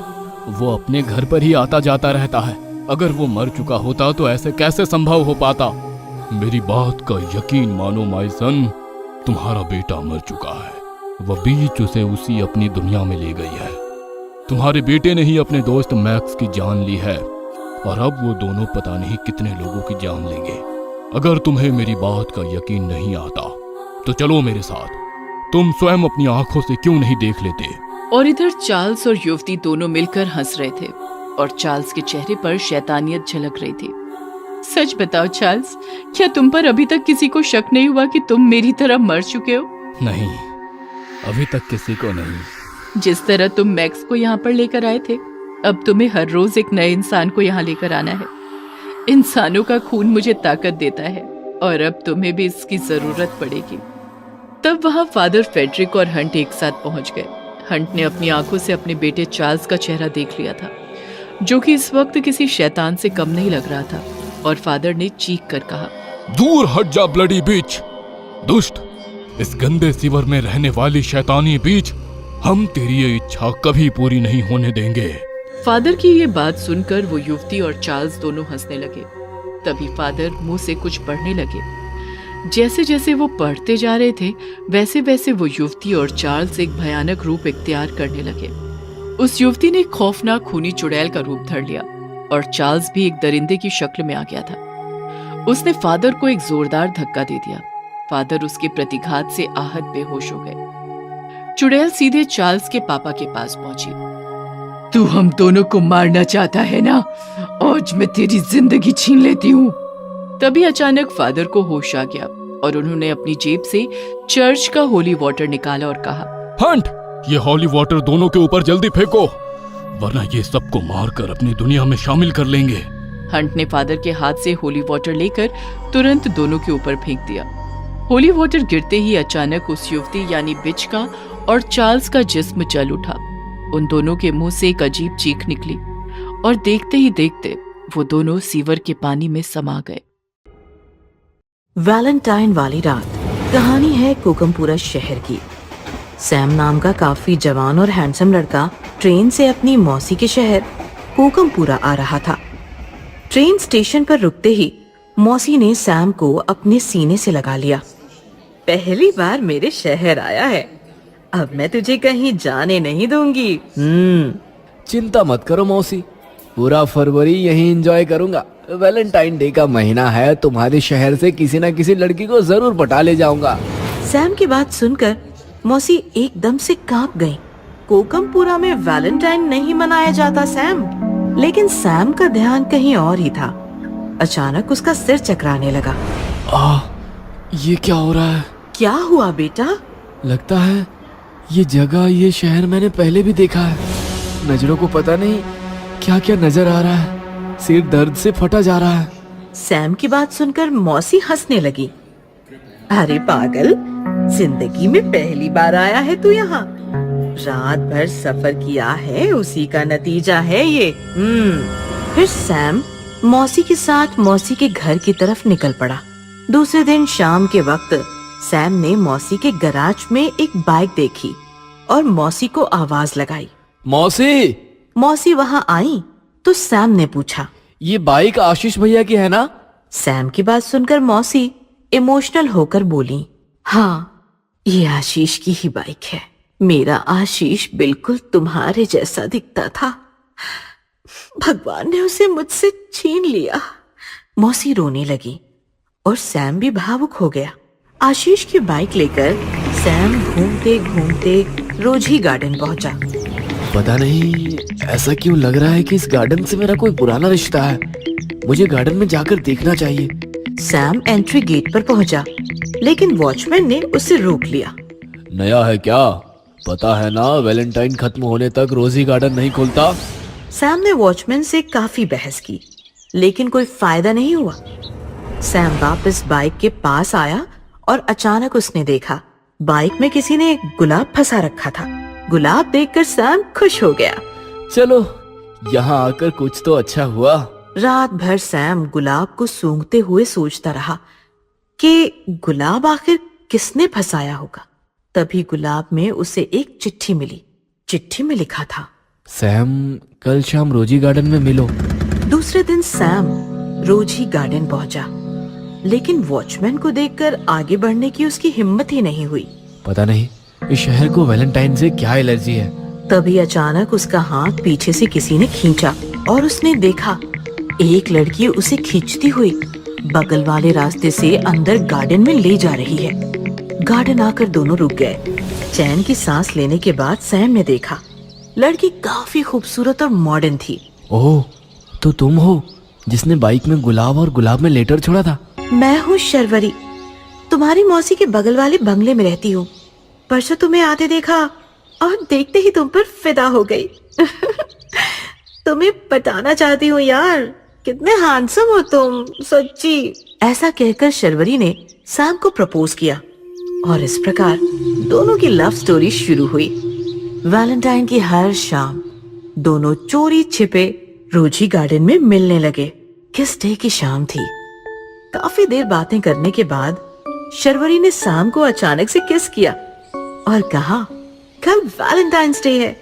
वो अपने घर पर ही आता जाता रहता है। अगर वो मर चुका होता तो ऐसे कैसे संभव हो पाता? मेरी बात का यकीन मानो माय सन, तुम्हारा बेटा मर चुका है। वह बीच उसे उसी अपनी दुनिया में ले गई है। तुम्हारे बेटे ने ही अपने दोस्त मैक्स की जान ली है और अब वो दोनों पता नहीं कितने लोगों की जान लेंगे। अगर तुम्हें मेरी बात का यकीन नहीं आता तो चलो मेरे साथ। तुम स्वयं अपनी आंखों से क्यों नहीं देख लेते? और इधर चार्ल्स और युवती दोनों मिलकर हंस रहे थे और चार्ल्स के चेहरे पर शैतानियत झलक रही थी। सच बताओ चार्ल्स, क्या तुम पर अभी तक किसी को शक नहीं हुआ कि तुम मेरी तरह मर चुके हो? नहीं, अभी तक किसी को नहीं। जिस तरह तुम मैक्स को यहाँ पर लेकर आए थे, अब तुम्हें हर रोज एक नए इंसान को यहाँ लेकर आना है। इंसानों का खून मुझे ताकत देता है और अब तुम्हें भी इसकी जरूरत पड़ेगी। तब वहाँ फादर फेडरिक और हंट एक साथ पहुंच गए। हंट ने अपनी आंखों से अपने बेटे चार्ल्स का चेहरा देख लिया था, जो कि इस वक्त किसी शैतान से कम नहीं लग रहा था, और फादर ने चीख कर कहा, दूर हट जा ब्लडी बीच, दुष्ट! इस गंदे सीवर में रहने वाली शैतानी बीच, हम तेरी ये इच्छा कभी पूरी नहीं होने देंगे। फादर की ये बात सुनकर वो युवती और चार्ल्स दोनों हंसने लगे। तभी फादर मुंह से कुछ पढ़ने लगे। जैसे जैसे वो पढ़ते जा रहे थे, वैसे वैसे वो युवती और चार्ल्स एक भयानक रूप इख्तियार करने लगे। उस युवती ने खौफनाक खूनी चुड़ैल का रूप धर लिया और चार्ल्स भी एक दरिंदे की शक्ल में आ गया था। उसने फादर को एक जोरदार धक्का दे दिया। फादर उसके प्रतिघात से आहत बेहोश हो गए। चुड़ैल सीधे चार्ल्स के पापा के पास पहुंची। तू हम दोनों को मारना चाहता है ना? आज मैं तेरी जिंदगी छीन लेती हूँ। तभी अचानक फादर को होश आ गया और उन्होंने अपनी जेब से चर्च का होली वाटर निकाला और कहा, हंट, ये होली वाटर दोनों के ऊपर जल्दी फेंको, वरना ये सबको मारकर अपनी दुनिया में शामिल कर लेंगे। हंट ने फादर के हाथ से होली वाटर लेकर तुरंत दोनों के ऊपर फेंक दिया। होली वाटर गिरते ही अचानक उस युवती यानी बिच का और चार्ल्स का जिस्म जल उठा। उन दोनों के मुंह से एक अजीब चीख निकली और देखते ही देखते वो दोनों सीवर के पानी में समा गए। वैलेंटाइन वाली रात कहानी है कोकमपुरा शहर की। सैम नाम का काफी जवान और हैंडसम लड़का ट्रेन से अपनी मौसी के शहर कोकमपुरा आ रहा था। ट्रेन स्टेशन पर रुकते ही मौसी ने सैम को अपने सीने से लगा लिया। पहली बार मेरे शहर आया है, अब मैं तुझे कहीं जाने नहीं दूंगी। चिंता मत करो मौसी, पूरा फरवरी यहीं एंजॉय करूंगा। वैलेंटाइन डे का महीना है, तुम्हारे शहर से किसी न किसी लड़की को जरूर पटा ले जाऊंगा। सैम की बात सुनकर मौसी एकदम से कांप गई। कोकमपुरा में वैलेंटाइन नहीं मनाया जाता सैम। लेकिन सैम का ध्यान कहीं और ही था। अचानक उसका सिर चकराने लगा। ये क्या हो रहा है? क्या हुआ बेटा? लगता है ये जगह, ये शहर मैंने पहले भी देखा है। नजरों को पता नहीं क्या क्या नजर आ रहा है। सिर दर्द से फटा जा रहा है। सैम की बात सुनकर मौसी हंसने लगी। अरे पागल, जिंदगी में पहली बार आया है तू यहाँ। रात भर सफर किया है, उसी का नतीजा है ये। फिर सैम मौसी के साथ मौसी के घर की तरफ निकल पड़ा। दूसरे दिन शाम के वक्त सैम ने मौसी के गैराज में एक बाइक देखी और मौसी को आवाज लगाई। मौसी! मौसी वहां आई तो सैम ने पूछा, ये बाइक आशीष भैया की है ना? सैम की बात सुनकर मौसी इमोशनल होकर बोली, हाँ, ये आशीष की ही बाइक है। मेरा आशीष बिल्कुल तुम्हारे जैसा दिखता था। भगवान ने उसे मुझसे छीन लिया। मौसी रोने लगी और सैम भी भावुक हो गया। आशीष की बाइक लेकर सैम घूमते घूमते रोजी गार्डन पहुंचा। पता नहीं ऐसा क्यों लग रहा है कि इस गार्डन से मेरा कोई पुराना रिश्ता है। मुझे गार्डन में जाकर देखना चाहिए। सैम एंट्री गेट पर पहुंचा, लेकिन वॉचमैन ने उसे रोक लिया। नया है क्या? पता है ना वैलेंटाइन खत्म होने तक रोजी गार्डन नहीं खुलता। सैम ने वॉचमैन से काफी बहस की, लेकिन कोई फायदा नहीं हुआ। सैम वापस बाइक के पास आया और अचानक उसने देखा बाइक में किसी ने गुलाब फंसा रखा था। गुलाब देखकर सैम खुश हो गया। चलो यहाँ आकर कुछ तो अच्छा हुआ। रात भर सैम गुलाब को सूंघते हुए सोचता रहा कि गुलाब आखिर किसने फंसाया होगा। तभी गुलाब में उसे एक चिट्ठी मिली। चिट्ठी में लिखा था, सैम कल शाम रोजी गार्डन में मिलो। दूसरे दिन सैम रोजी गार्डन पहुंचा, लेकिन वॉचमैन को देखकर आगे बढ़ने की उसकी हिम्मत ही नहीं हुई। पता नहीं इस शहर को वैलेंटाइन से क्या एलर्जी है। तभी अचानक उसका हाथ पीछे से किसी ने खींचा और उसने देखा एक लड़की उसे खींचती हुई बगल वाले रास्ते से अंदर गार्डन में ले जा रही है। गार्डन आकर दोनों रुक गए। चैन की सांस लेने के बाद सैम ने देखा लड़की काफी खूबसूरत और मॉडर्न थी। ओह, तो तुम हो जिसने बाइक में गुलाब और गुलाब में लेटर छोड़ा था। मैं हूँ शर्वरी, तुम्हारी मौसी के बगल वाले बंगले में रहती हूँ। परसों तुम्हें आते देखा और देखते ही तुम पर फिदा हो गई। तुम्हें बताना चाहती हूँ यार, कितने हैंडसम हो तुम, सच्ची। ऐसा कहकर शर्वरी ने सैम को प्रपोज किया और इस प्रकार दोनों की लव स्टोरी शुरू हुई। वैलेंटाइन की हर शाम दोनों चोरी छिपे रोजी गार्डन में मिलने लगे। किस डे की शाम थी। काफी देर बातें करने के बाद शर्वरी ने सैम को अचानक से किस किया और कहा, कल वैलेंटाइंस डे है,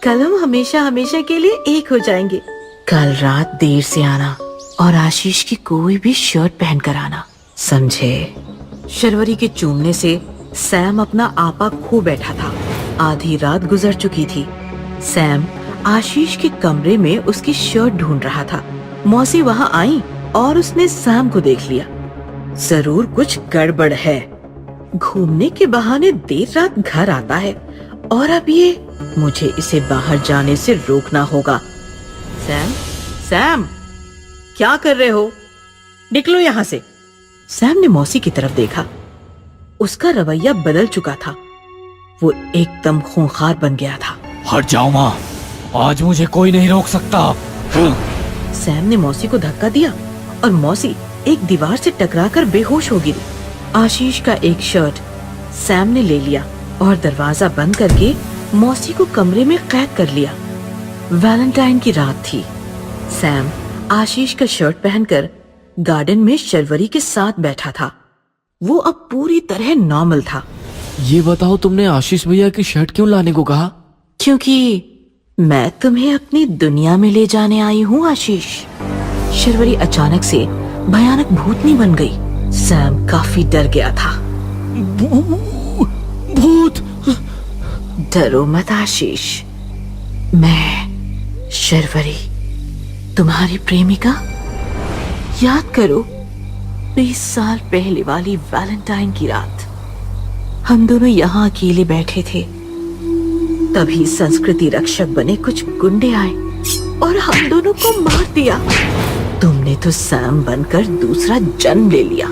कल हम हमेशा हमेशा के लिए एक हो जाएंगे। कल रात देर से आना और आशीष की कोई भी शर्ट पहनकर आना, समझे? शर्वरी के चूमने से सैम अपना आपा खो बैठा था। आधी रात गुजर चुकी थी। सैम आशीष के कमरे में उसकी शर्ट ढूंढ रहा था। मौसी वहां आई और उसने सैम को देख लिया। जरूर कुछ गड़बड़ है। घूमने के बहाने देर रात घर आता है और अब ये, मुझे इसे बाहर जाने से रोकना होगा। सैम, सैम, क्या कर रहे हो? निकलो यहाँ से। सैम ने मौसी की तरफ देखा। उसका रवैया बदल चुका था। वो एकदम खूंखार बन गया था। हट जाओ माँ, आज मुझे कोई नहीं रोक सकता। सैम ने मौसी को धक्का दिया और मौसी एक दीवार से टकराकर बेहोश हो गिरी। आशीष का एक शर्ट सैम ने ले लिया और दरवाजा बंद करके मौसी को कमरे में कैद कर लिया। वैलेंटाइन की रात थी। सैम आशीष का शर्ट पहनकर गार्डन में शर्वरी के साथ बैठा था। वो अब पूरी तरह नॉर्मल था। ये बताओ तुमने आशीष भैया की शर्ट क्यों लाने को कहा? क्योंकि मैं तुम्हें अपनी दुनिया में ले जाने आई हूँ आशीष। शर्वरी अचानक से भयानक भूतनी बन गई। सैम काफी डर गया था। भूत! डरो मत आशीष, मैं शर्वरी, तुम्हारी प्रेमिका। याद करो 20 साल पहले वाली वैलेंटाइन की रात। हम दोनों यहाँ अकेले बैठे थे। तभी संस्कृति रक्षक बने कुछ गुंडे आए और हम दोनों को मार दिया। तुमने तो सैम बनकर दूसरा जन्म ले लिया,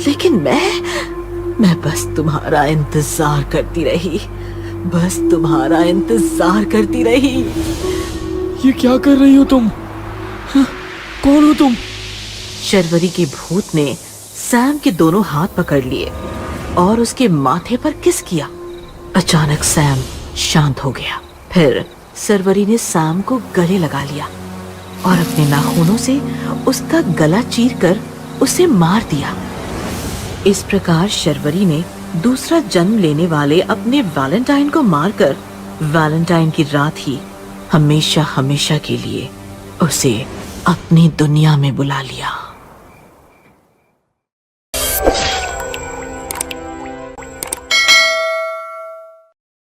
लेकिन मैं बस तुम्हारा इंतजार करती रही। बस तुम्हारा इंतजार करती रही। ये क्या कर रही हो तुम? कौन हो तुम? शर्वरी के भूत ने सैम के दोनों हाथ पकड़ लिए और उसके माथे पर किस किया। अचानक सैम शांत हो गया। फिर शर्वरी ने सैम को गले लगा लिया और अपने नाखूनों से उसका गला चीरकर उसे मार दिया। इस प्रकार शर्वरी ने दूसरा जन्म लेने वाले अपने वैलेंटाइन को मारकर वैलेंटाइन की रात ही हमेशा हमेशा के लिए उसे अपनी दुनिया में बुला लिया।